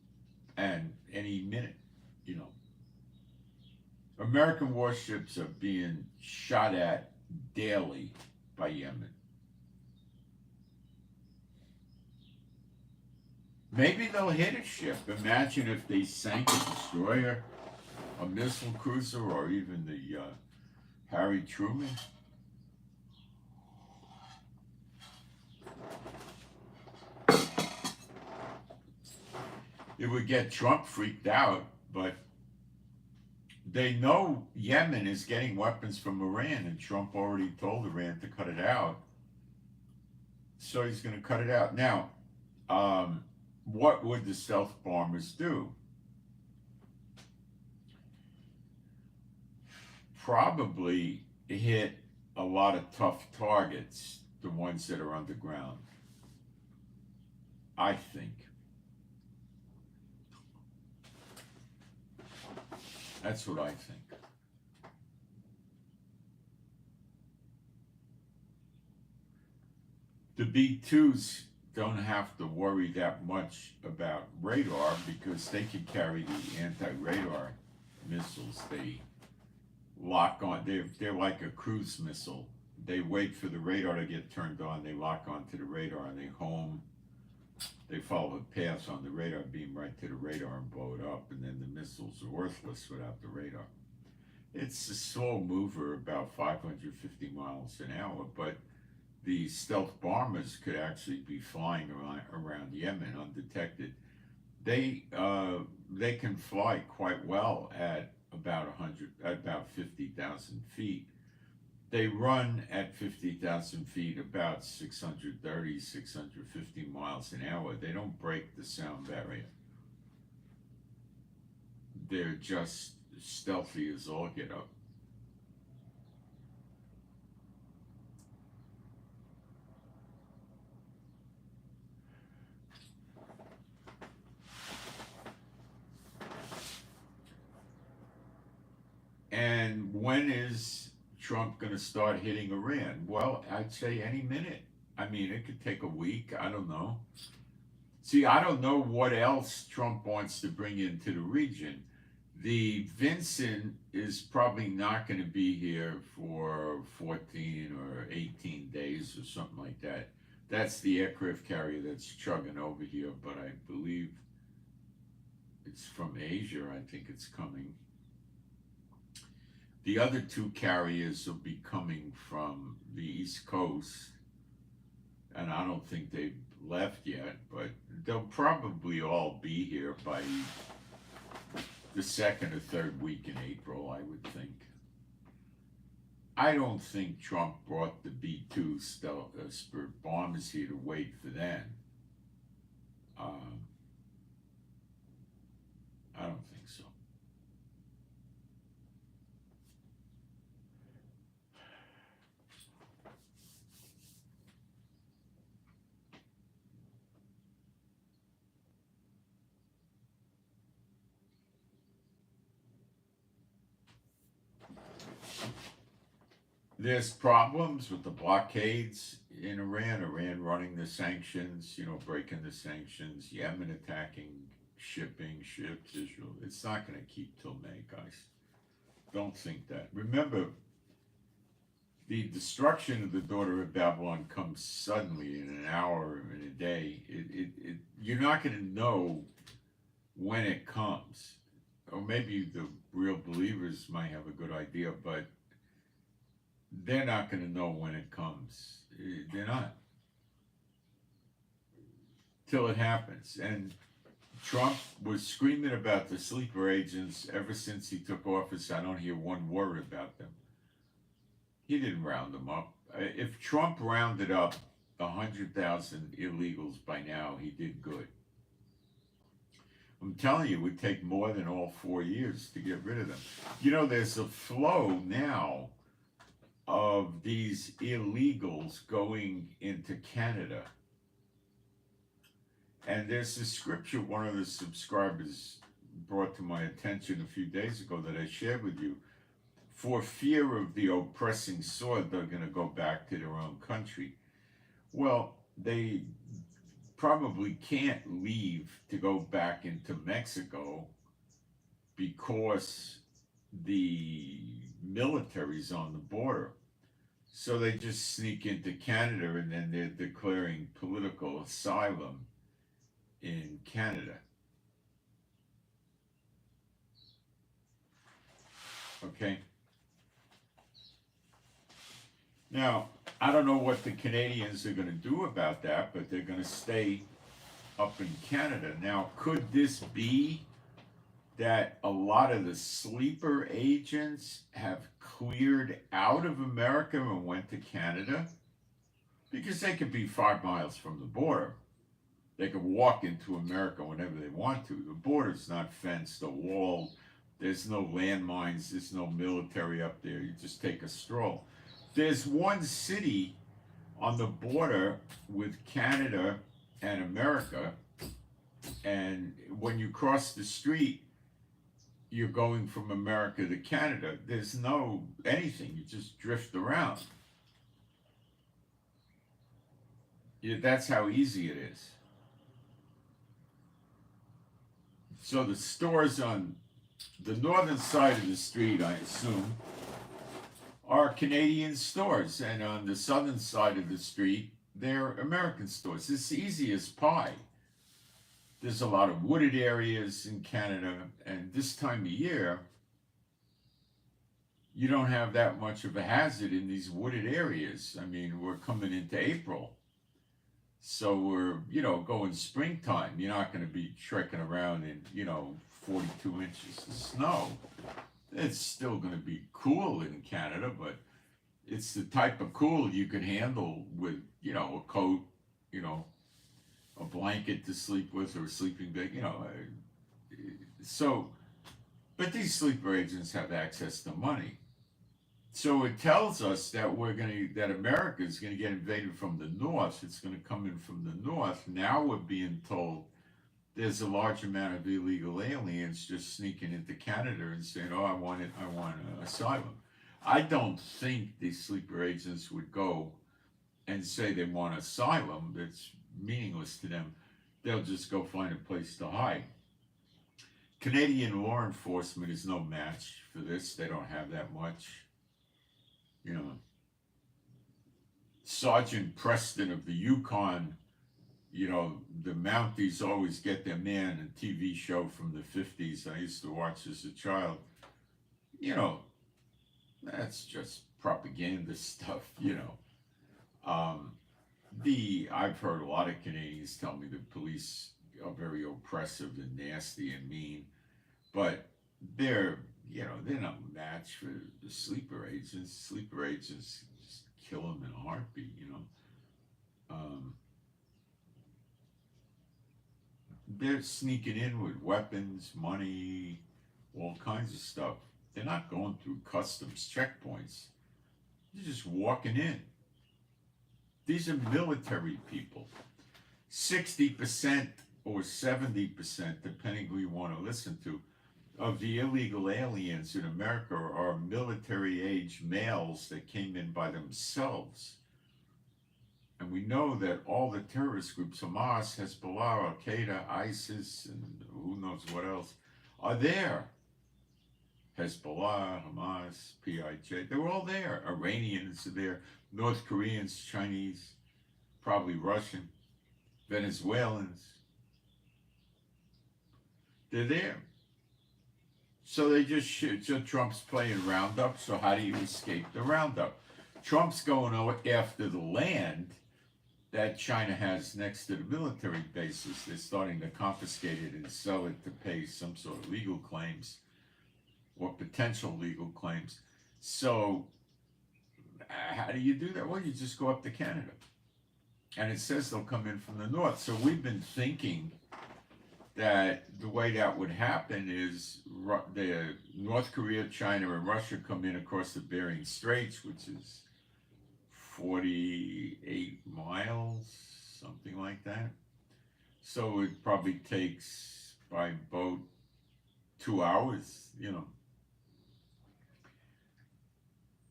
And any minute, you know. American warships are being shot at daily by Yemen. Maybe they'll hit a ship. Imagine if they sank a destroyer, a missile cruiser, or even the Harry Truman. It would get Trump freaked out, but they know Yemen is getting weapons from Iran, and Trump already told Iran to cut it out. So he's going to cut it out. Now, what would the stealth bombers do? Probably hit a lot of tough targets, the ones that are underground. I think. That's what I think. The B-2s don't have to worry that much about radar because they can carry the anti-radar missiles. They lock on. They're like a cruise missile. They wait for the radar to get turned on. They lock onto the radar and they home. They follow a path on the radar beam right to the radar and blow it up, and then the missiles are worthless without the radar. It's a slow mover, about 550 miles an hour, but the stealth bombers could actually be flying around Yemen undetected. They can fly quite well at about 50,000 feet. They run at 50,000 feet about 630, 650 miles an hour. They don't break the sound barrier. They're just stealthy as all get up. And when is Trump going to start hitting Iran? Well, I'd say any minute. I mean, it could take a week. I don't know. See, I don't know what else Trump wants to bring into the region. The Vincent is probably not going to be here for 14 or 18 days or something like that. That's the aircraft carrier that's chugging over here, but I believe it's from Asia. I think it's coming. The other two carriers will be coming from the East Coast, and I don't think they've left yet, but they'll probably all be here by the second or third week in April, I would think. I don't think Trump brought the B-2 Spirit bombers here to wait for them. I don't think so. There's problems with the blockades in Iran, Iran running the sanctions, breaking the sanctions, Yemen attacking shipping, ships, Israel. It's not going to keep till May, guys. Don't think that. Remember, the destruction of the daughter of Babylon comes suddenly in an hour, in a day. You're not going to know when it comes. Or maybe the real believers might have a good idea, but they're not going to know when it comes. They're not. till it happens. And Trump was screaming about the sleeper agents ever since he took office. I don't hear one word about them. He didn't round them up. If Trump rounded up 100,000 illegals by now, he did good. I'm telling you, it would take more than all 4 years to get rid of them. You know, there's a flow now of these illegals going into Canada. And there's a scripture one of the subscribers brought to my attention a few days ago that I shared with you. For fear of the oppressing sword, they're going to go back to their own country. Well, they probably can't leave to go back into Mexico because the military's on the border. So they just sneak into Canada, and then they're declaring political asylum in Canada. Okay? Now, I don't know what the Canadians are going to do about that, but they're going to stay up in Canada. Now, could this be that a lot of the sleeper agents have cleared out of America and went to Canada? Because they could be 5 miles from the border. They could walk into America whenever they want to. The border's not fenced or walled. There's no landmines. There's no military up there. You just take a stroll. There's one city on the border with Canada and America, and when you cross the street, you're going from America to Canada. There's no anything. You just drift around. That's how easy it is. So the stores on the northern side of the street, I assume, are Canadian stores, and on the southern side of the street, they're American stores. It's easy as pie. There's a lot of wooded areas in Canada, and this time of year, you don't have that much of a hazard in these wooded areas. I mean, we're coming into April, so we're, going springtime. You're not going to be trekking around in, 42 inches of snow. It's still going to be cool in Canada, but it's the type of cool you can handle with, a coat, a blanket to sleep with, or a sleeping bag, So, but these sleeper agents have access to money. So it tells us that that America is going to get invaded from the north. It's going to come in from the north. Now we're being told there's a large amount of illegal aliens just sneaking into Canada and saying, "Oh, I want asylum." I don't think these sleeper agents would go and say they want asylum. That's meaningless to them. They'll just go find a place to hide. Canadian law enforcement is no match for this. They don't have that much. Sergeant Preston of the Yukon, the Mounties always get their man, a TV show from the 50s I used to watch as a child. That's just propaganda stuff, I've heard a lot of Canadians tell me the police are very oppressive and nasty and mean, but they're not a match for the sleeper agents. Sleeper agents just kill them in a heartbeat, They're sneaking in with weapons, money, all kinds of stuff. They're not going through customs checkpoints. They're just walking in. These are military people. 60% or 70%, depending who you want to listen to, of the illegal aliens in America are military-age males that came in by themselves. And we know that all the terrorist groups, Hamas, Hezbollah, Al-Qaeda, ISIS, and who knows what else, are there. Hezbollah, Hamas, PIJ, they're all there. Iranians are there, North Koreans, Chinese, probably Russian, Venezuelans. They're there. So they just shoot. So Trump's playing roundup. So how do you escape the roundup? Trump's going after the land that China has next to the military bases. They're starting to confiscate it and sell it to pay some sort of legal claims or potential legal claims. So, how do you do that? Well, you just go up to Canada. And it says they'll come in from the north. So, we've been thinking that the way that would happen is the North Korea, China, and Russia come in across the Bering Straits, which is 48 miles, something like that. So it probably takes by boat 2 hours,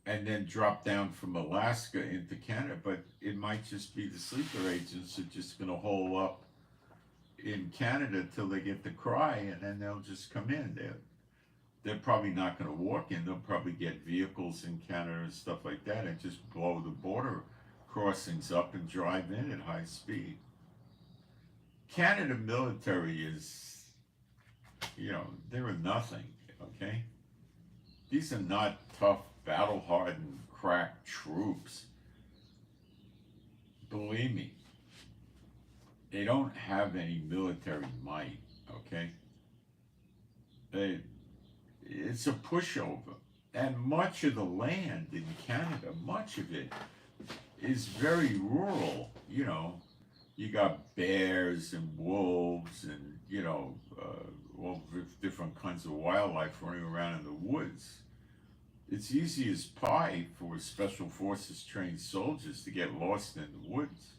and then drop down from Alaska into Canada. But it might just be the sleeper agents are just going to hole up in Canada till they get the cry, and then they'll just come in. They're probably not going to walk in. They'll probably get vehicles in Canada and stuff like that and just blow the border crossings up and drive in at high speed. Canada military is, they're nothing, okay? These are not tough, battle-hardened, crack troops. Believe me, they don't have any military might, okay? It's a pushover. And much of the land in Canada, much of it is very rural, You got bears and wolves and, all different kinds of wildlife running around in the woods. It's easy as pie for special forces trained soldiers to get lost in the woods.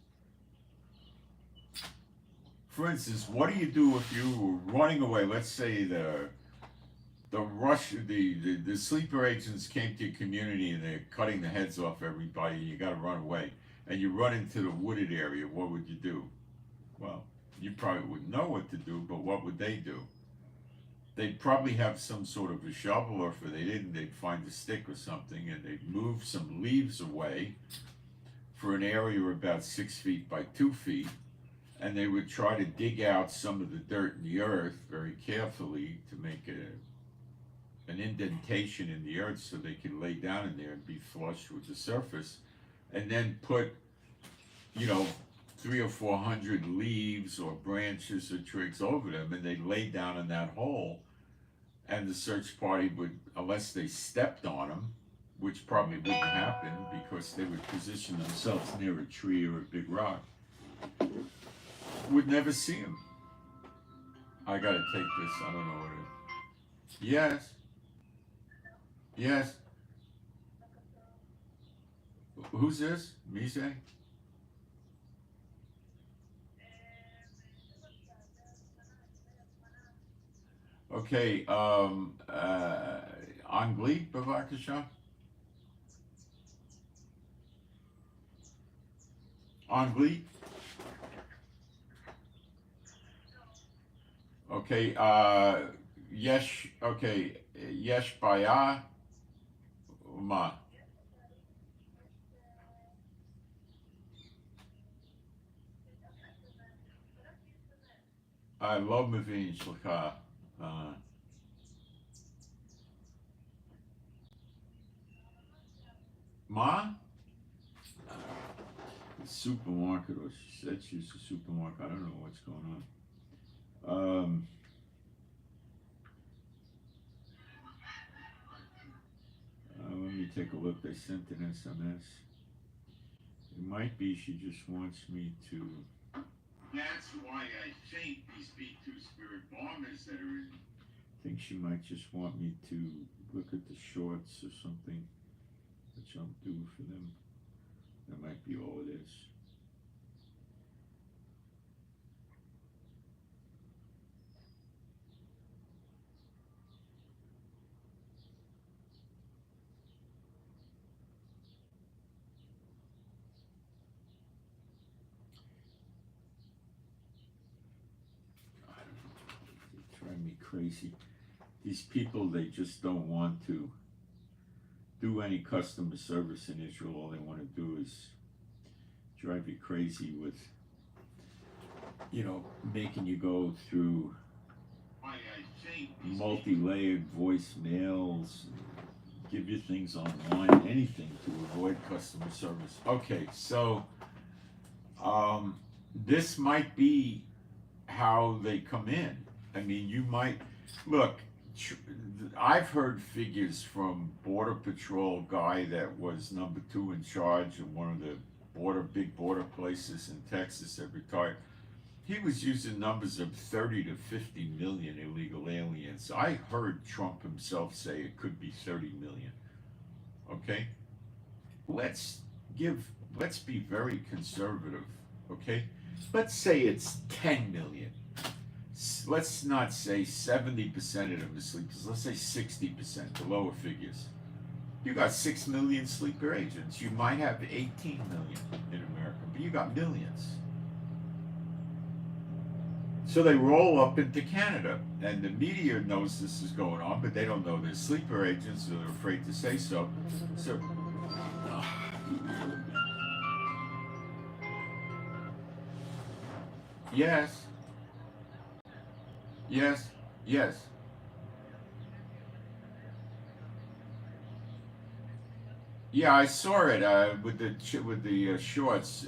For instance, what do you do if you were running away? Let's say the sleeper agents came to your community and they're cutting the heads off everybody, and you got to run away, and you run into the wooded area. What would you do? Well, you probably wouldn't know what to do, but what would they do? They'd probably have some sort of a shovel, or if they didn't, they'd find a stick or something, and they'd move some leaves away for an area about 6 feet by 2 feet, and they would try to dig out some of the dirt in the earth very carefully to make an indentation in the earth so they could lay down in there and be flush with the surface, and then put 300 or 400 leaves or branches or twigs over them, and they'd lay down in that hole, and the search party would, unless they stepped on them, which probably wouldn't happen because they would position themselves near a tree or a big rock, would never see them. I gotta take this, I don't know what it is. Yes. Who's this? Mise? Okay, אנגלית בבקשה. אנגלית. Okay, יש בעיה? מה? לא מבין, סליחה. Ma? The supermarket, or she said she's a supermarket. I don't know what's going on. Let me take a look. They sent an SMS. It might be she just wants me to. That's why I think these B-2 Spirit bombers that are in. I think she might just want me to look at the shorts or something, which I'll do for them. That might be all it is. I don't know. They drive me crazy. These people, they just don't want to do any customer service in Israel. All they want to do is drive you crazy with, making you go through multi-layered voicemails, give you things online, anything to avoid customer service. Okay, so This might be how they come in. I mean, you might look. tr- I've heard figures from Border Patrol guy that was number 2 in charge of one of the big border places in Texas that retired. He was using numbers of 30 to 50 million illegal aliens. I heard Trump himself say it could be 30 million. Okay? Let's give let's be very conservative, okay? Let's say it's 10 million. Let's not say 70% of them are sleepers. Let's say 60%, the lower figures. You got 6 million sleeper agents. You might have 18 million in America, but you got millions. So they roll up into Canada, and the media knows this is going on, but they don't know they're sleeper agents, so they're afraid to say so. So, yes, yes, yes. Yeah, I saw it with the shorts.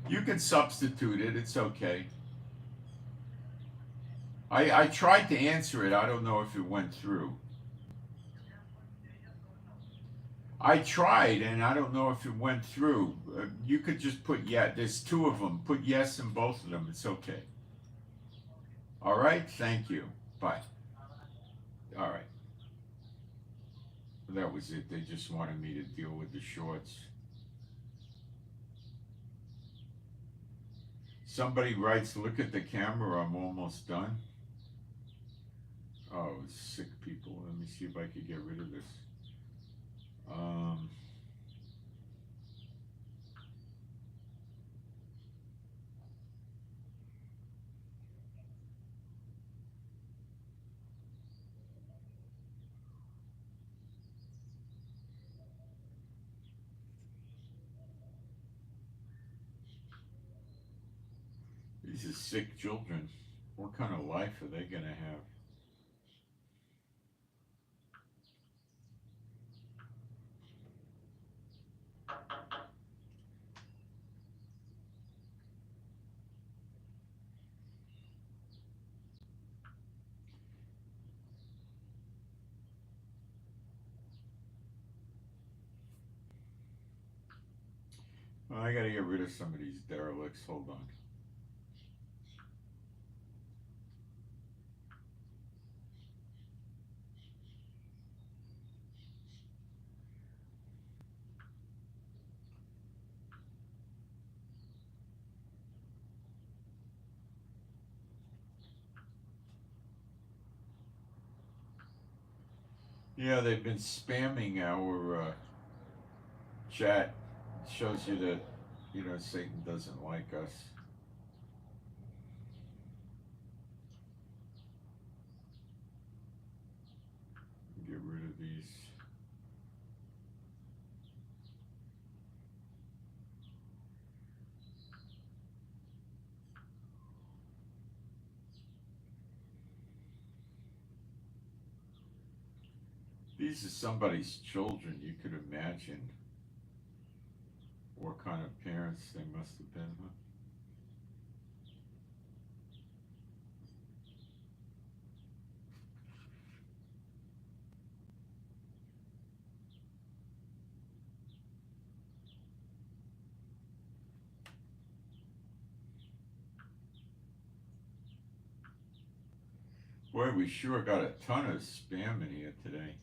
You can substitute it. It's okay. I tried to answer it. I don't know if it went through. I tried, and I don't know if it went through. You could just put yeah. There's 2 of them. Put yes in both of them. It's okay. All right. Thank you. Bye. All right. That was it. They just wanted me to deal with the shorts. Somebody writes, "Look at the camera. I'm almost done." Oh, sick people. Let me see if I could get rid of this. Um, these are sick children. What kind of life are they going to have? Well, I got to get rid of some of these derelicts. Hold on. Yeah, they've been spamming our chat. It shows you that, Satan doesn't like us. Get rid of these. These are somebody's children. You could imagine what kind of parents they must have been, huh? Boy, we sure got a ton of spam in here today.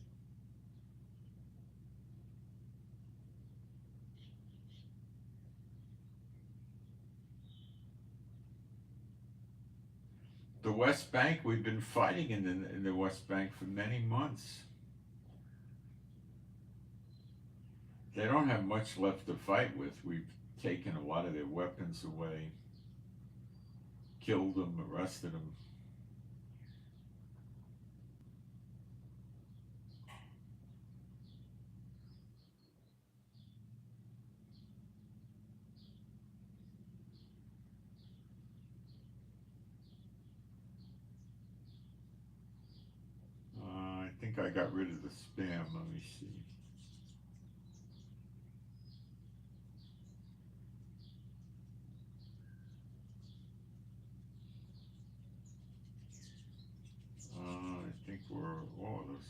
The West Bank, we've been fighting in the West Bank for many months. They don't have much left to fight with. We've taken a lot of their weapons away, killed them, arrested them. I think I got rid of the spam. Let me see.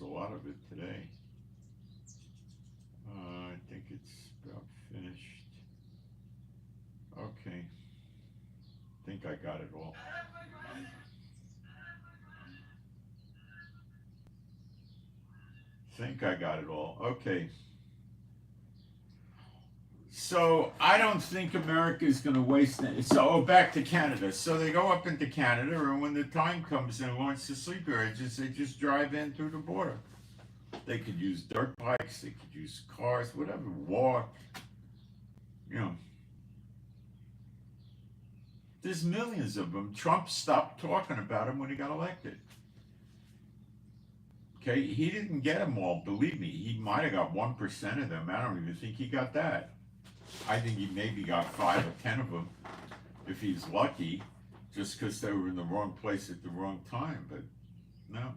a lot of it today. I think it's about finished. Okay. I think I got it all. Okay. So I don't think America is going to waste it. So back to Canada. So they go up into Canada, and when the time comes and wants to sleeper edges, they just drive in through the border. They could use dirt bikes, they could use cars, whatever, walk. You know, there's millions of them. Trump stopped talking about them when he got elected. Okay, he didn't get them all. Believe me, he might have got 1% of them. I don't even think he got that. I think he maybe got 5 or 10 of them, if he's lucky, just because they were in the wrong place at the wrong time. But no,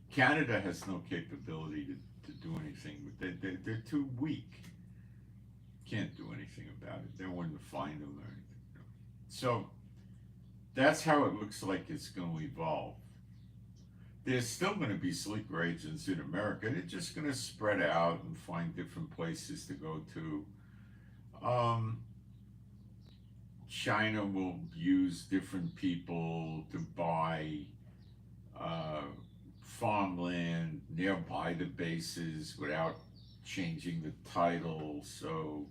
Canada has no capability to do anything. They're too weak. Can't do anything about it. They wouldn't find them or anything. So that's how it looks like it's going to evolve. There's still going to be sleeper agents in America. They're just going to spread out and find different places to go to. China will use different people to buy farmland nearby the bases without changing the title, so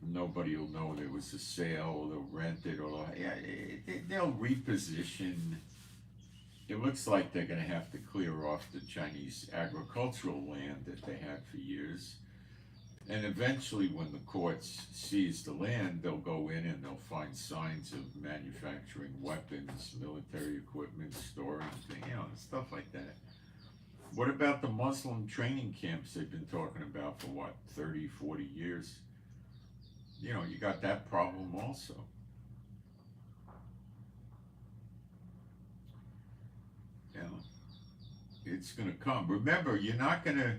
nobody will know there was a sale. They'll rent it, or they'll reposition. It looks like they're going to have to clear off the Chinese agricultural land that they had for years. And eventually, when the courts seize the land, they'll go in and they'll find signs of manufacturing weapons, military equipment, storing things, stuff like that. What about the Muslim training camps they've been talking about for 30, 40 years? You got that problem also. It's going to come. Remember, you're not going to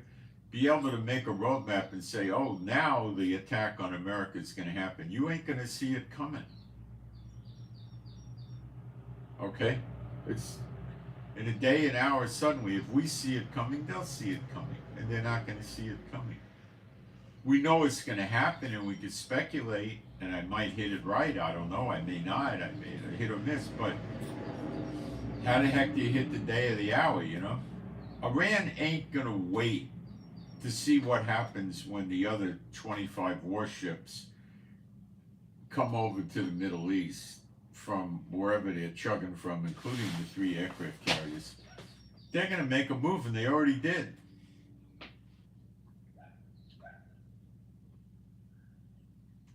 be able to make a roadmap and say, oh, now the attack on America is going to happen. You ain't going to see it coming. Okay? It's in a day, an hour, suddenly, if we see it coming, they'll see it coming. And they're not going to see it coming. We know it's going to happen, and we could speculate, and I might hit it right. I don't know. I may not. I may hit or miss. But how the heck do you hit the day or the hour, Iran ain't going to wait to see what happens when the other 25 warships come over to the Middle East from wherever they're chugging from, including the 3 aircraft carriers. They're going to make a move, and they already did.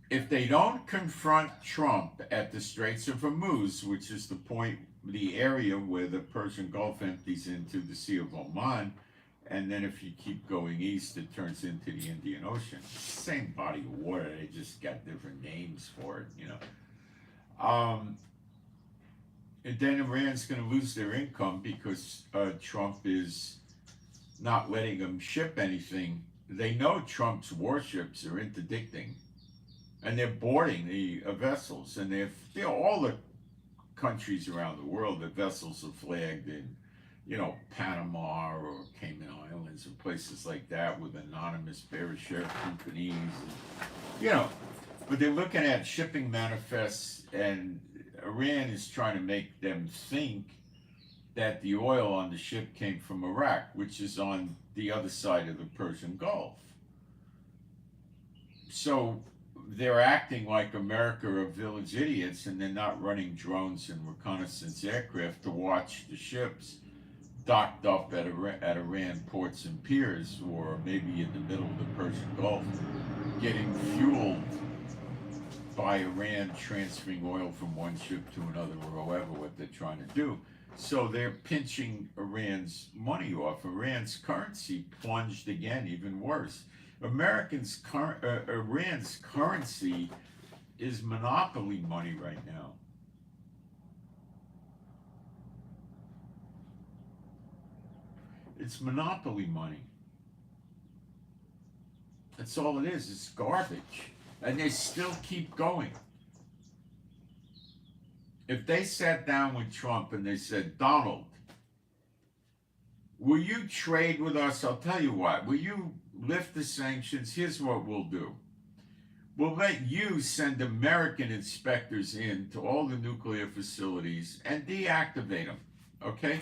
If they don't confront Trump at the Straits of Hormuz, which is the area where the Persian Gulf empties into the Sea of Oman, and then if you keep going east, it turns into the Indian Ocean. Same body of water, they just got different names for it, And then Iran's going to lose their income because Trump is not letting them ship anything. They know Trump's warships are interdicting, and they're boarding the vessels, and they're all the countries around the world, the vessels are flagged in, Panama or Cayman Islands and places like that with anonymous bearer share companies, but they're looking at shipping manifests, and Iran is trying to make them think that the oil on the ship came from Iraq, which is on the other side of the Persian Gulf. So they're acting like America are village idiots, and they're not running drones and reconnaissance aircraft to watch the ships docked up at Iran ports and piers, or maybe in the middle of the Persian Gulf, getting fueled by Iran transferring oil from one ship to another, or however what they're trying to do. So they're pinching Iran's money off. Iran's currency plunged again, even worse. Iran's currency is monopoly money right now. It's monopoly money. That's all it is. It's garbage. And they still keep going. If they sat down with Trump and they said, Donald, will you trade with us? I'll tell you what. Will you lift the sanctions? Here's what we'll do. We'll let you send American inspectors in to all the nuclear facilities and deactivate them, okay?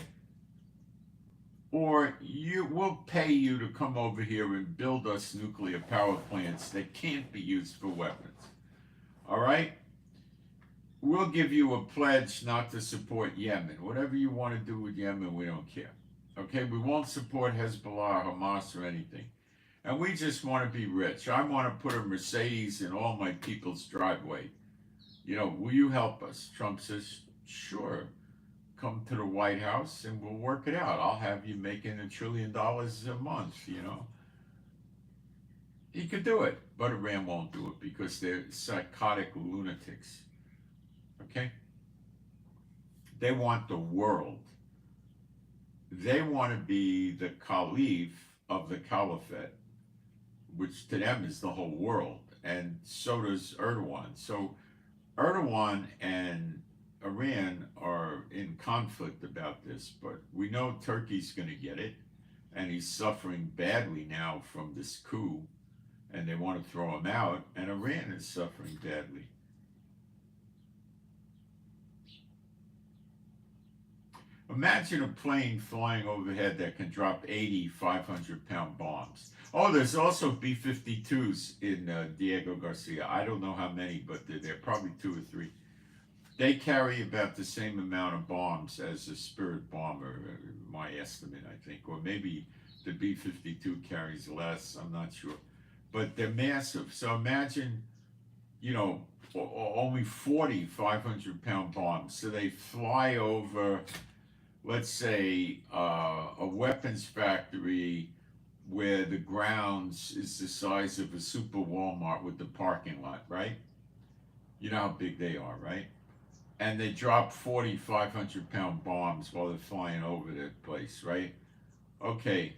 Or we'll pay you to come over here and build us nuclear power plants that can't be used for weapons, all right? We'll give you a pledge not to support Yemen. Whatever you want to do with Yemen, we don't care, okay? We won't support Hezbollah, Hamas, or anything. And we just want to be rich. I want to put a Mercedes in all my people's driveway. You know, will you help us? Trump says, sure. Come to the White House and we'll work it out. I'll have you making $1 trillion a month, you know. He could do it, but Iran won't do it because they're psychotic lunatics. Okay? They want the world. They want to be the caliph of the caliphate, which to them is the whole world, and so does Erdogan. So Erdogan and Iran are in conflict about this, but we know Turkey's going to get it, and he's suffering badly now from this coup, and they want to throw him out, and Iran is suffering badly. Imagine a plane flying overhead that can drop 80 500-pound bombs. Oh, there's also B-52s in Diego Garcia. I don't know how many, but they're probably 2 or 3. They carry about the same amount of bombs as a Spirit bomber, my estimate, I think. Or maybe the B-52 carries less, I'm not sure. But they're massive. So imagine, you know, only 40 500-pound bombs. So they fly over, let's say, a weapons factory where the grounds is the size of a super Walmart with the parking lot, right? You know how big they are, right? And they drop 40 500-pound bombs while they're flying over that place, right? Okay,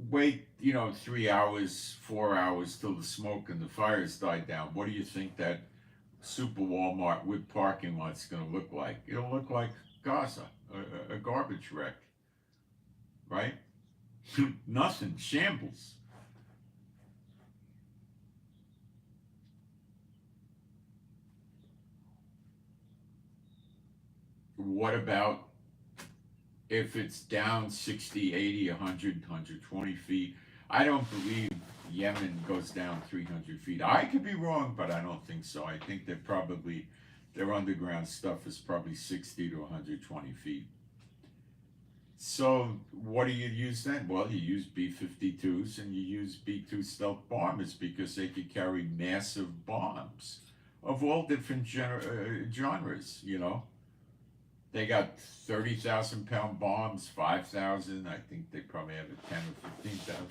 wait, you know, 3 hours, 4 hours till the smoke and the fires die down. What do you think that super Walmart with parking lot's going to look like? It'll look like Gaza, a garbage wreck, right? Nothing, shambles. What about if it's down 60, 80, 100, 120 feet? I don't believe Yemen goes down 300 feet. I could be wrong, but I don't think so. I think their underground stuff is probably 60 to 120 feet. So what do you use then? Well, you use B-52s and you use B-2 stealth bombers because they could carry massive bombs of all different genres, you know. They got 30,000-pound bombs, 5,000. I think they probably have a 10 or 15,000.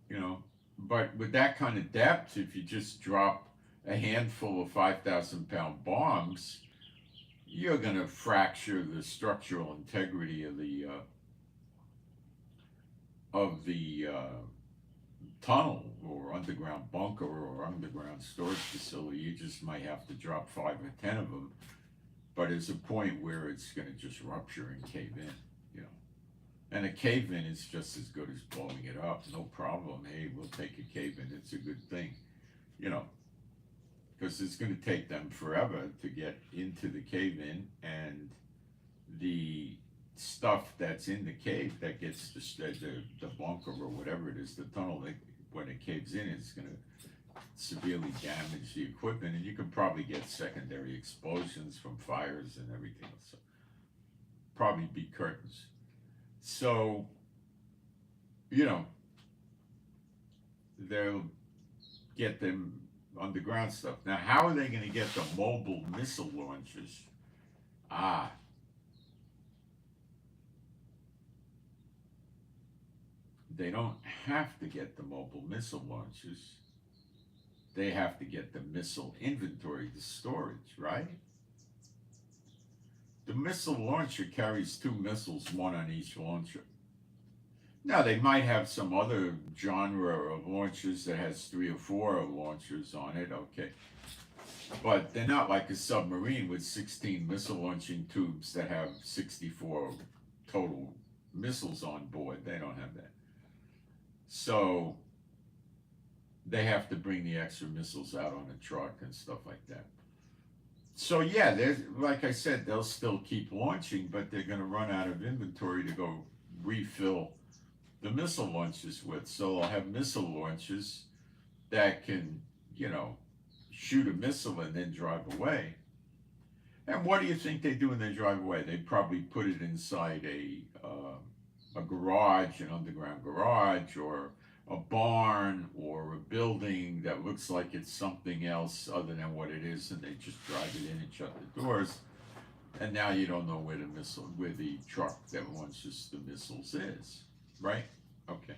You know, but with that kind of depth, if you just drop a handful of 5,000-pound bombs, you're going to fracture the structural integrity of the tunnel or underground bunker or underground storage facility. You just might have to drop 5 or 10 of them. But there's a point where it's going to just rupture and cave in, you know. And a cave in is just as good as blowing it up. No problem. Hey, we'll take a cave in. It's a good thing, you know, because it's going to take them forever to get into the cave in, and the stuff that's in the cave that gets the bunker or whatever it is, the tunnel, when it caves in, it's going to severely damage the equipment, and you can probably get secondary explosions from fires and everything else. So probably be curtains. So, you know, they'll get them underground stuff. Now, how are they going to get the mobile missile launchers? They don't have to get the mobile missile launchers. They have to get the missile inventory, the storage, right? The missile launcher carries 2 missiles, 1 on each launcher. Now, they might have some other genre of launchers that has 3 or 4 launchers on it, okay. But they're not like a submarine with 16 missile launching tubes that have 64 total missiles on board. They don't have that. So they have to bring the extra missiles out on a truck and stuff like that. So yeah, there's, like I said, they'll still keep launching, but they're going to run out of inventory to go refill the missile launches with. So they'll have missile launches that can, shoot a missile and then drive away. And what do you think they do when they drive away? They probably put it inside a garage, an underground garage, or a barn, or a building that looks like it's something else other than what it is, and they just drive it in and shut the doors. And now you don't know where the truck that launches the missiles is, right? Okay.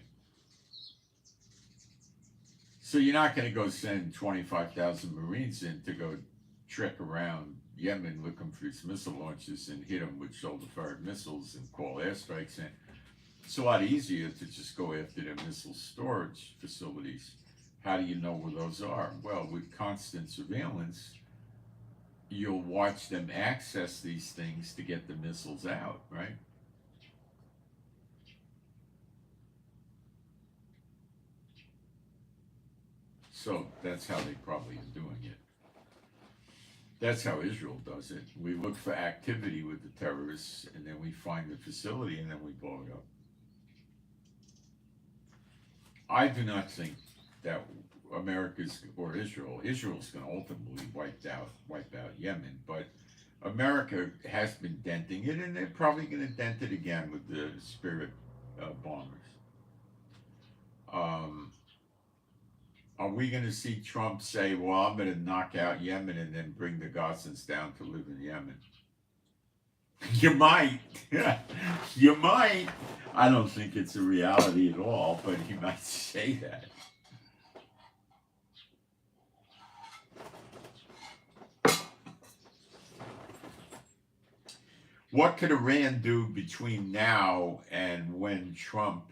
So you're not going to go send 25,000 Marines in to go trek around Yemen looking for its missile launches and hit them with shoulder-fired missiles and call airstrikes in. It's a lot easier to just go after their missile storage facilities. How do you know where those are? Well, with constant surveillance, you'll watch them access these things to get the missiles out, right? So that's how they probably are doing it. That's how Israel does it. We look for activity with the terrorists, and then we find the facility, and then we blow it up. I do not think that America's or Israel's going to ultimately wipe out Yemen, but America has been denting it, and they're probably going to dent it again with the Spirit bombers. Are we going to see Trump say, well, I'm going to knock out Yemen and then bring the Gazans down to live in Yemen? You might. You might. I don't think it's a reality at all, but he might say that. What could Iran do between now and when Trump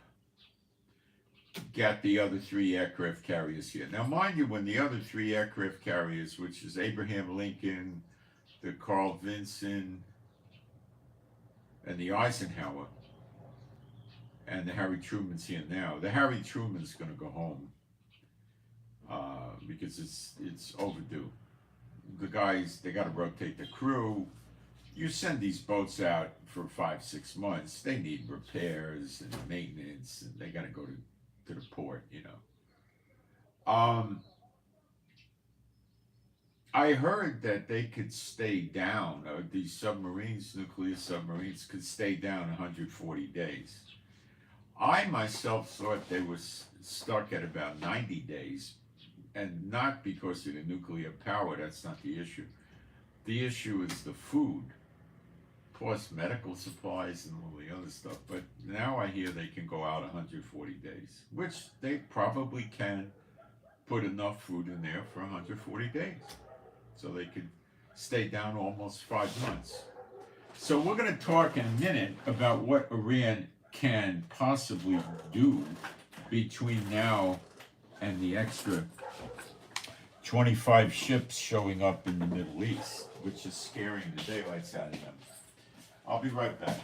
got the other 3 aircraft carriers here? Now, mind you, when the other 3 aircraft carriers, which is Abraham Lincoln, the Carl Vinson, and the Eisenhower, and the Harry Truman's here now. The Harry Truman's going to go home because it's overdue. The guys, they got to rotate the crew. You send these boats out for 5-6 months. They need repairs and maintenance, and they got to go to the port, I heard that they could stay down, these submarines, nuclear submarines, could stay down 140 days. I myself thought they were stuck at about 90 days, and not because of the nuclear power, that's not the issue. The issue is the food, plus medical supplies and all the other stuff. But now I hear they can go out 140 days, which they probably can put enough food in there for 140 days. So they could stay down almost 5 months. So we're going to talk in a minute about what Iran can possibly do between now and the extra 25 ships showing up in the Middle East, which is scaring the daylights out of them. I'll be right back.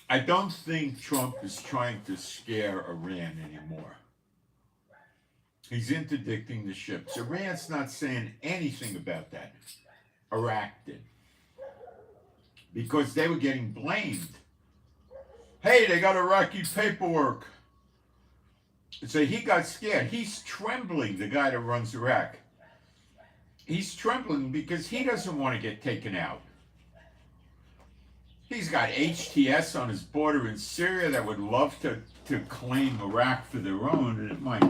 I don't think Trump is trying to scare Iran anymore. He's interdicting the ships. Iran's not saying anything about that. Iraq did. Because they were getting blamed. Hey, they got Iraqi paperwork. So he got scared. He's trembling, the guy that runs Iraq. He's trembling because he doesn't want to get taken out. He's got HTS on his border in Syria that would love to claim Iraq for their own, and it might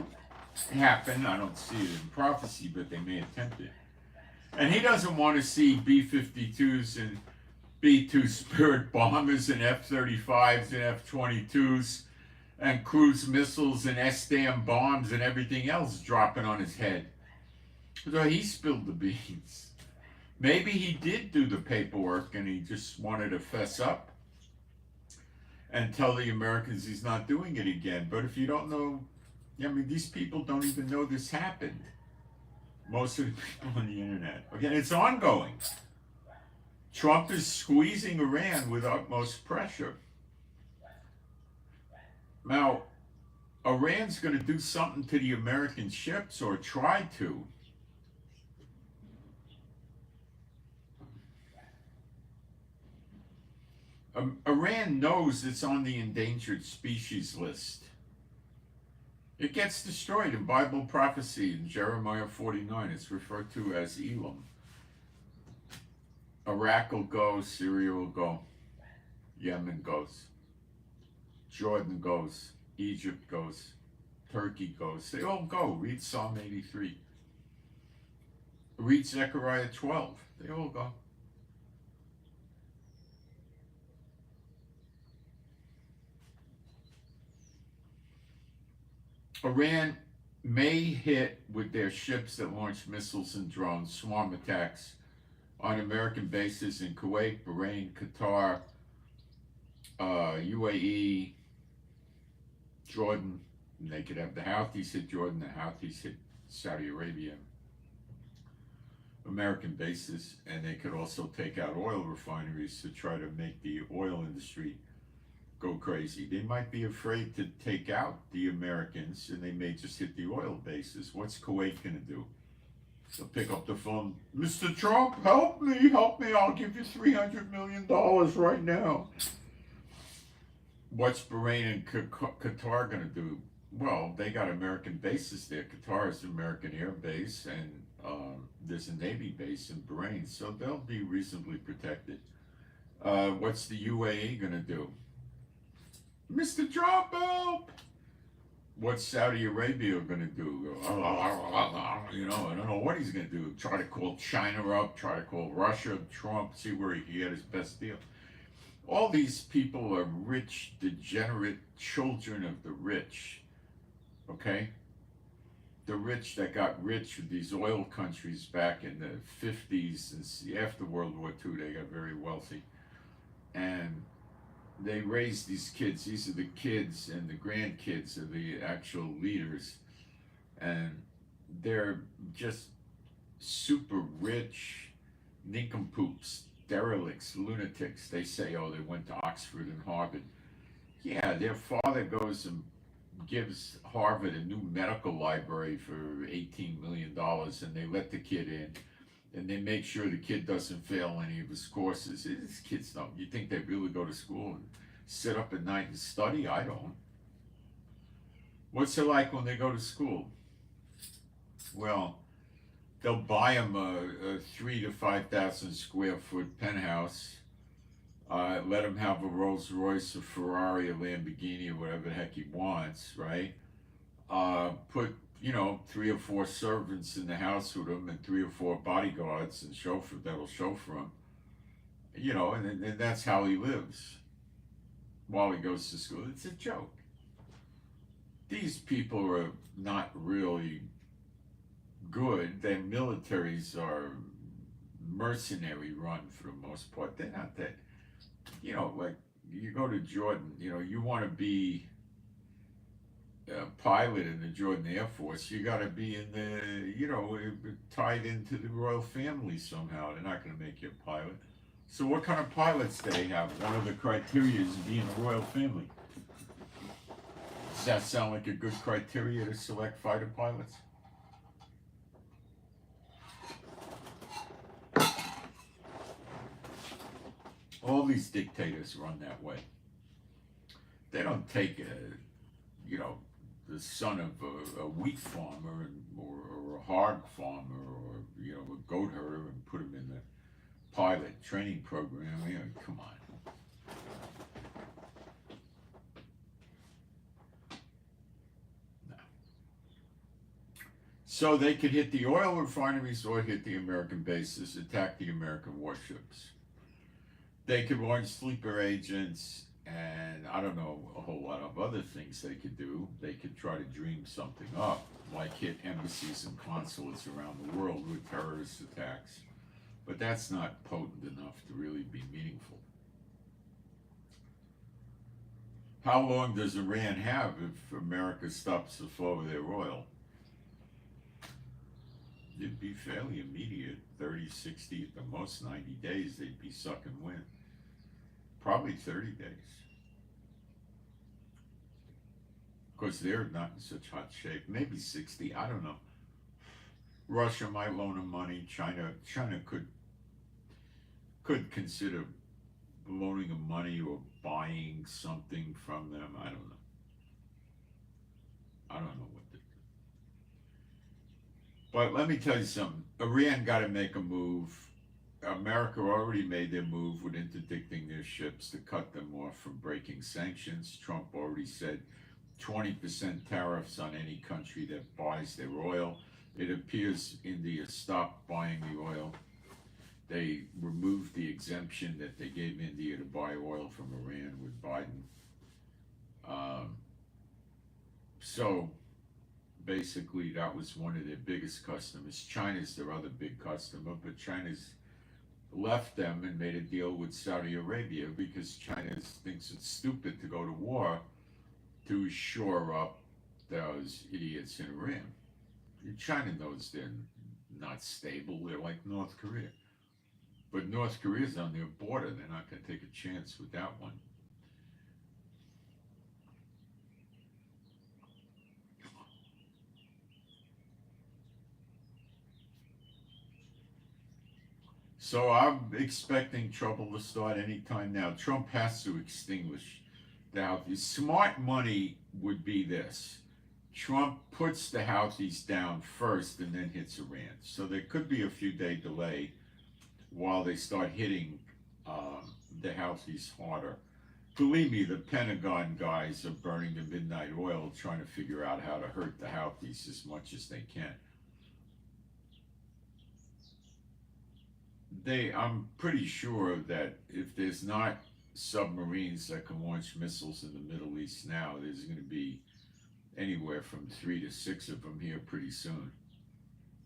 happen. I don't see it in prophecy, but they may attempt it. And he doesn't want to see B-52s and B-2 Spirit bombers and F-35s and F-22s and cruise missiles and S-damn bombs and everything else dropping on his head. So he spilled the beans. Maybe he did do the paperwork and he just wanted to fess up and tell the Americans he's not doing it again. But if you don't know, I mean, these people don't even know this happened. Most of the people on the internet. Again, it's ongoing. Trump is squeezing Iran with utmost pressure. Now, Iran's going to do something to the American ships, or try to. Iran knows it's on the endangered species list. It gets destroyed in Bible prophecy in Jeremiah 49. It's referred to as Elam. Iraq will go, Syria will go, Yemen goes, Jordan goes, Egypt goes, Turkey goes. They all go. Read Psalm 83. Read Zechariah 12. They all go. Iran may hit with their ships that launch missiles and drones, swarm attacks on American bases in Kuwait, Bahrain, Qatar, UAE, Jordan. And they could have the Houthis hit Jordan, the Houthis hit Saudi Arabia, American bases, and they could also take out oil refineries to try to make the oil industry go crazy. They might be afraid to take out the Americans, and they may just hit the oil bases. What's Kuwait going to do? They'll pick up the phone. Mr. Trump, help me, I'll give you $300 million right now. What's Bahrain and Qatar going to do? Well, they got American bases there. Qatar is an American air base, and there's a Navy base in Bahrain, so they'll be reasonably protected. What's the UAE going to do? Mr. Trump, help! What's Saudi Arabia going to do? You know, I don't know what he's going to do. Try to call China up, try to call Russia, Trump, see where he had his best deal. All these people are rich, degenerate children of the rich, okay? The rich that got rich with these oil countries back in the 50s, and after World War II, they got very wealthy. And they raised these kids. These are the kids and the grandkids of the actual leaders. And they're just super rich nincompoops, derelicts, lunatics. They say, oh, they went to Oxford and Harvard. Yeah, their father goes and gives Harvard a new medical library for $18 million, and they let the kid in. And they make sure the kid doesn't fail any of his courses. These kids don't. You think they really go to school and sit up at night and study? I don't. What's it like when they go to school? Well, they'll buy them a 3 to 5,000 square foot penthouse. Let him have a Rolls Royce, a Ferrari, a Lamborghini, or whatever the heck he wants, right? Put, 3 or 4 servants in the house with him and 3 or 4 bodyguards and chauffeur that'll chauffeur him, and that's how he lives while he goes to school. It's a joke. These people are not really good. Their militaries are mercenary run for the most part. They're not that, like you go to Jordan, you want to be a pilot in the Jordan Air Force, you got to be in the, tied into the royal family somehow. They're not going to make you a pilot. So what kind of pilots do they have? One of the criteria is being a royal family. Does that sound like a good criteria to select fighter pilots? All these dictators run that way. They don't take the son of a wheat farmer or a hog farmer or a goat herder and put him in the pilot training program. Come on. No. So they could hit the oil refineries or hit the American bases, attack the American warships. They could launch sleeper agents, and I don't know a whole lot of other things they could do. They could try to dream something up, like hit embassies and consulates around the world with terrorist attacks. But that's not potent enough to really be meaningful. How long does Iran have if America stops the flow of their oil? It'd be fairly immediate, 30, 60, at the most 90 days, they'd be sucking wind. Probably 30 days. Of course, they're not in such hot shape. Maybe 60, I don't know. Russia might loan them money. China could consider loaning them money or buying something from them. I don't know. I don't know what they do. But let me tell you something. Iran got to make a move. America already made their move with interdicting their ships to cut them off from breaking sanctions. Trump already said 20% tariffs on any country that buys their oil. It appears India stopped buying the oil. They removed the exemption that they gave India to buy oil from Iran with Biden. So basically that was one of their biggest customers. China's their other big customer, but China's left them and made a deal with Saudi Arabia because China thinks it's stupid to go to war to shore up those idiots in Iran. China knows they're not stable. They're like North Korea. But North Korea's on their border. They're not going to take a chance with that one. So I'm expecting trouble to start anytime now. Trump has to extinguish the Houthis. Smart money would be this. Trump puts the Houthis down first and then hits Iran. So there could be a few-day delay while they start hitting the Houthis harder. Believe me, the Pentagon guys are burning the midnight oil trying to figure out how to hurt the Houthis as much as they can. I'm pretty sure that if there's not submarines that can launch missiles in the Middle East now, there's going to be anywhere from 3 to 6 of them here pretty soon.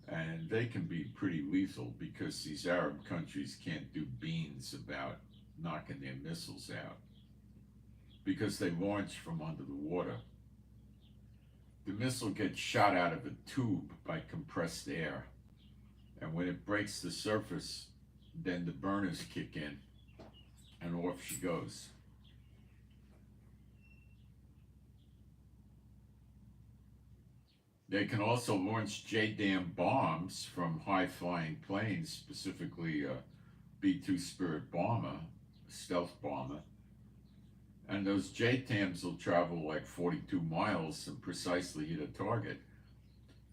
And they can be pretty lethal because these Arab countries can't do beans about knocking their missiles out because they launch from under the water. The missile gets shot out of a tube by compressed air. And when it breaks the surface, then the burners kick in and off she goes. They can also launch JDAM bombs from high-flying planes, specifically a B-2 Spirit bomber, a stealth bomber. And those JTAMs will travel like 42 miles and precisely hit a target.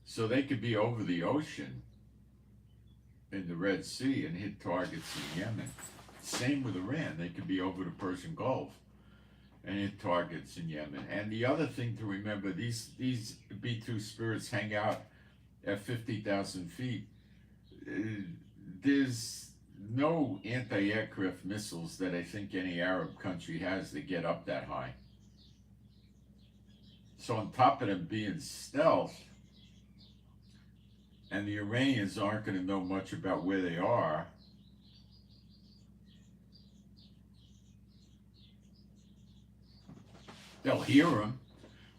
So they could be over the ocean in the Red Sea and hit targets in Yemen. Same with Iran. They could be over the Persian Gulf and hit targets in Yemen. And the other thing to remember, these B-2 Spirits hang out at 50,000 feet. There's no anti-aircraft missiles that I think any Arab country has that get up that high. So on top of them being stealth, and the Iranians aren't going to know much about where they are, they'll hear them.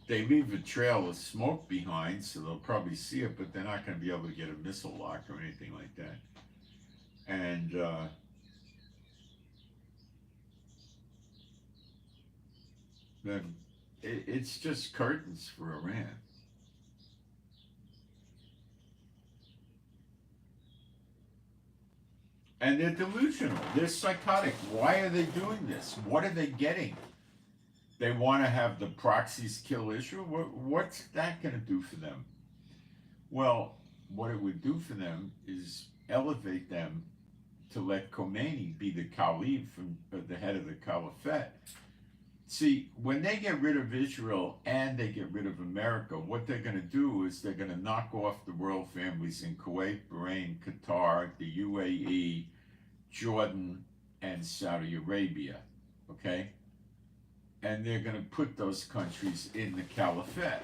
They leave a trail of smoke behind, so they'll probably see it, but they're not going to be able to get a missile lock or anything like that. And then it's just curtains for Iran. And they're delusional. They're psychotic. Why are they doing this? What are they getting? They want to have the proxies kill Israel? What's that going to do for them? Well, what it would do for them is elevate them to let Khomeini be the caliph, from the head of the caliphate. See, when they get rid of Israel and they get rid of America, what they're going to do is they're going to knock off the royal families in Kuwait, Bahrain, Qatar, the UAE, Jordan, and Saudi Arabia, okay? And they're going to put those countries in the caliphate.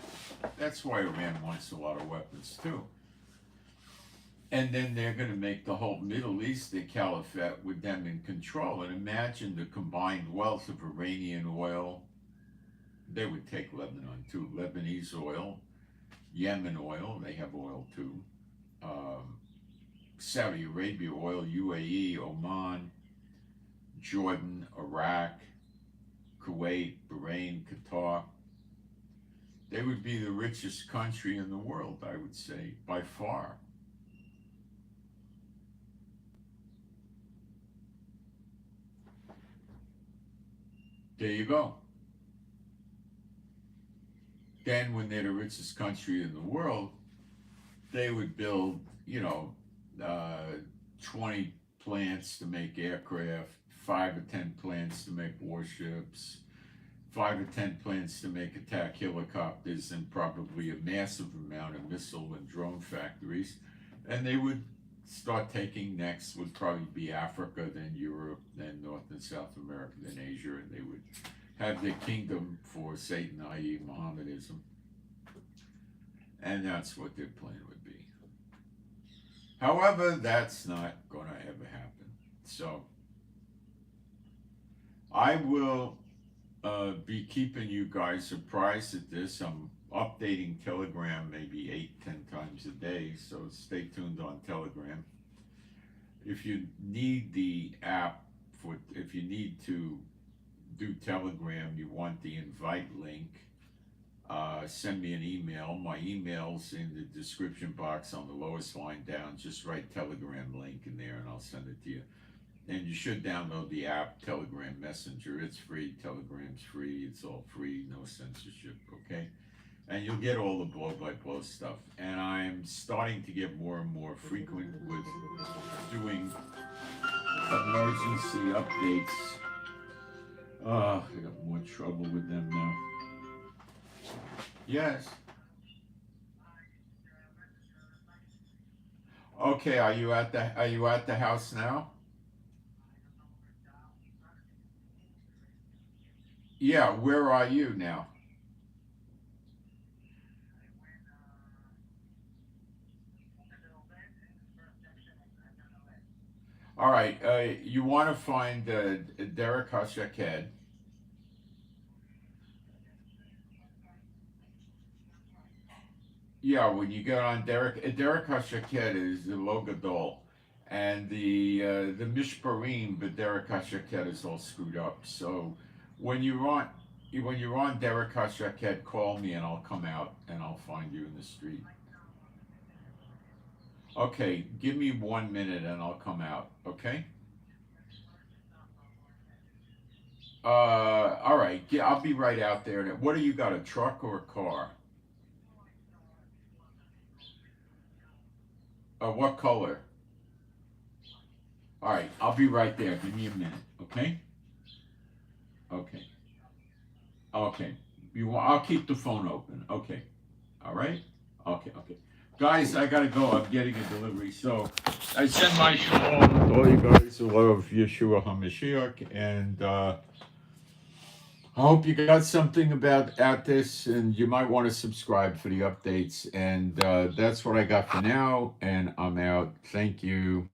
That's why Iran wants a lot of weapons too. And then they're going to make the whole Middle East the caliphate with them in control. And imagine the combined wealth of Iranian oil. They would take Lebanon too. Lebanese oil, Yemen oil, they have oil too. Saudi Arabia oil, UAE, Oman, Jordan, Iraq, Kuwait, Bahrain, Qatar. They would be the richest country in the world, I would say, by far. There you go. Then when they're the richest country in the world, they would build, 20 plants to make aircraft, 5 or 10 plants to make warships, 5 or 10 plants to make attack helicopters, and probably a massive amount of missile and drone factories. And they would start taking, next would probably be Africa, then Europe, then North and South America, then Asia, and they would have their kingdom for Satan, i.e. Mohammedanism. And that's what their plan would be. However, that's not going to ever happen. So I will be keeping you guys apprised of this. I'm updating Telegram maybe 8-10 times a day, so stay tuned on Telegram. If you need the app, if you need to do Telegram, you want the invite link, send me an email. My email's in the description box on the lowest line down. Just write Telegram link in there and I'll send it to you. And you should download the app, Telegram Messenger. It's free. Telegram's free. It's all free. No censorship, okay? And you'll get all the blow-by-blow stuff. And I'm starting to get more and more frequent with doing emergency updates. I got more trouble with them now. Yes. Okay, are you at the house now? Yeah, where are you now? All right, you want to find Derek Hashaked. Yeah, when you get on Derek Hashaked is the Logadol, and the Mishparim, but Derek Hashaked is all screwed up. So when you're on Derek Hashaked, call me and I'll come out and I'll find you in the street. Okay, give me 1 minute and I'll come out, okay? All right, I'll be right out there. What do you got, a truck or a car? What color? I'll be right there. Give me a minute, okay? Okay. Okay. I'll keep the phone open. Okay. All right? Okay, okay. Guys, I gotta go. I'm getting a delivery. So I send my shalom to all you guys who love Yeshua HaMashiach, and I hope you got something out this, and you might want to subscribe for the updates. And that's what I got for now, and I'm out. Thank you.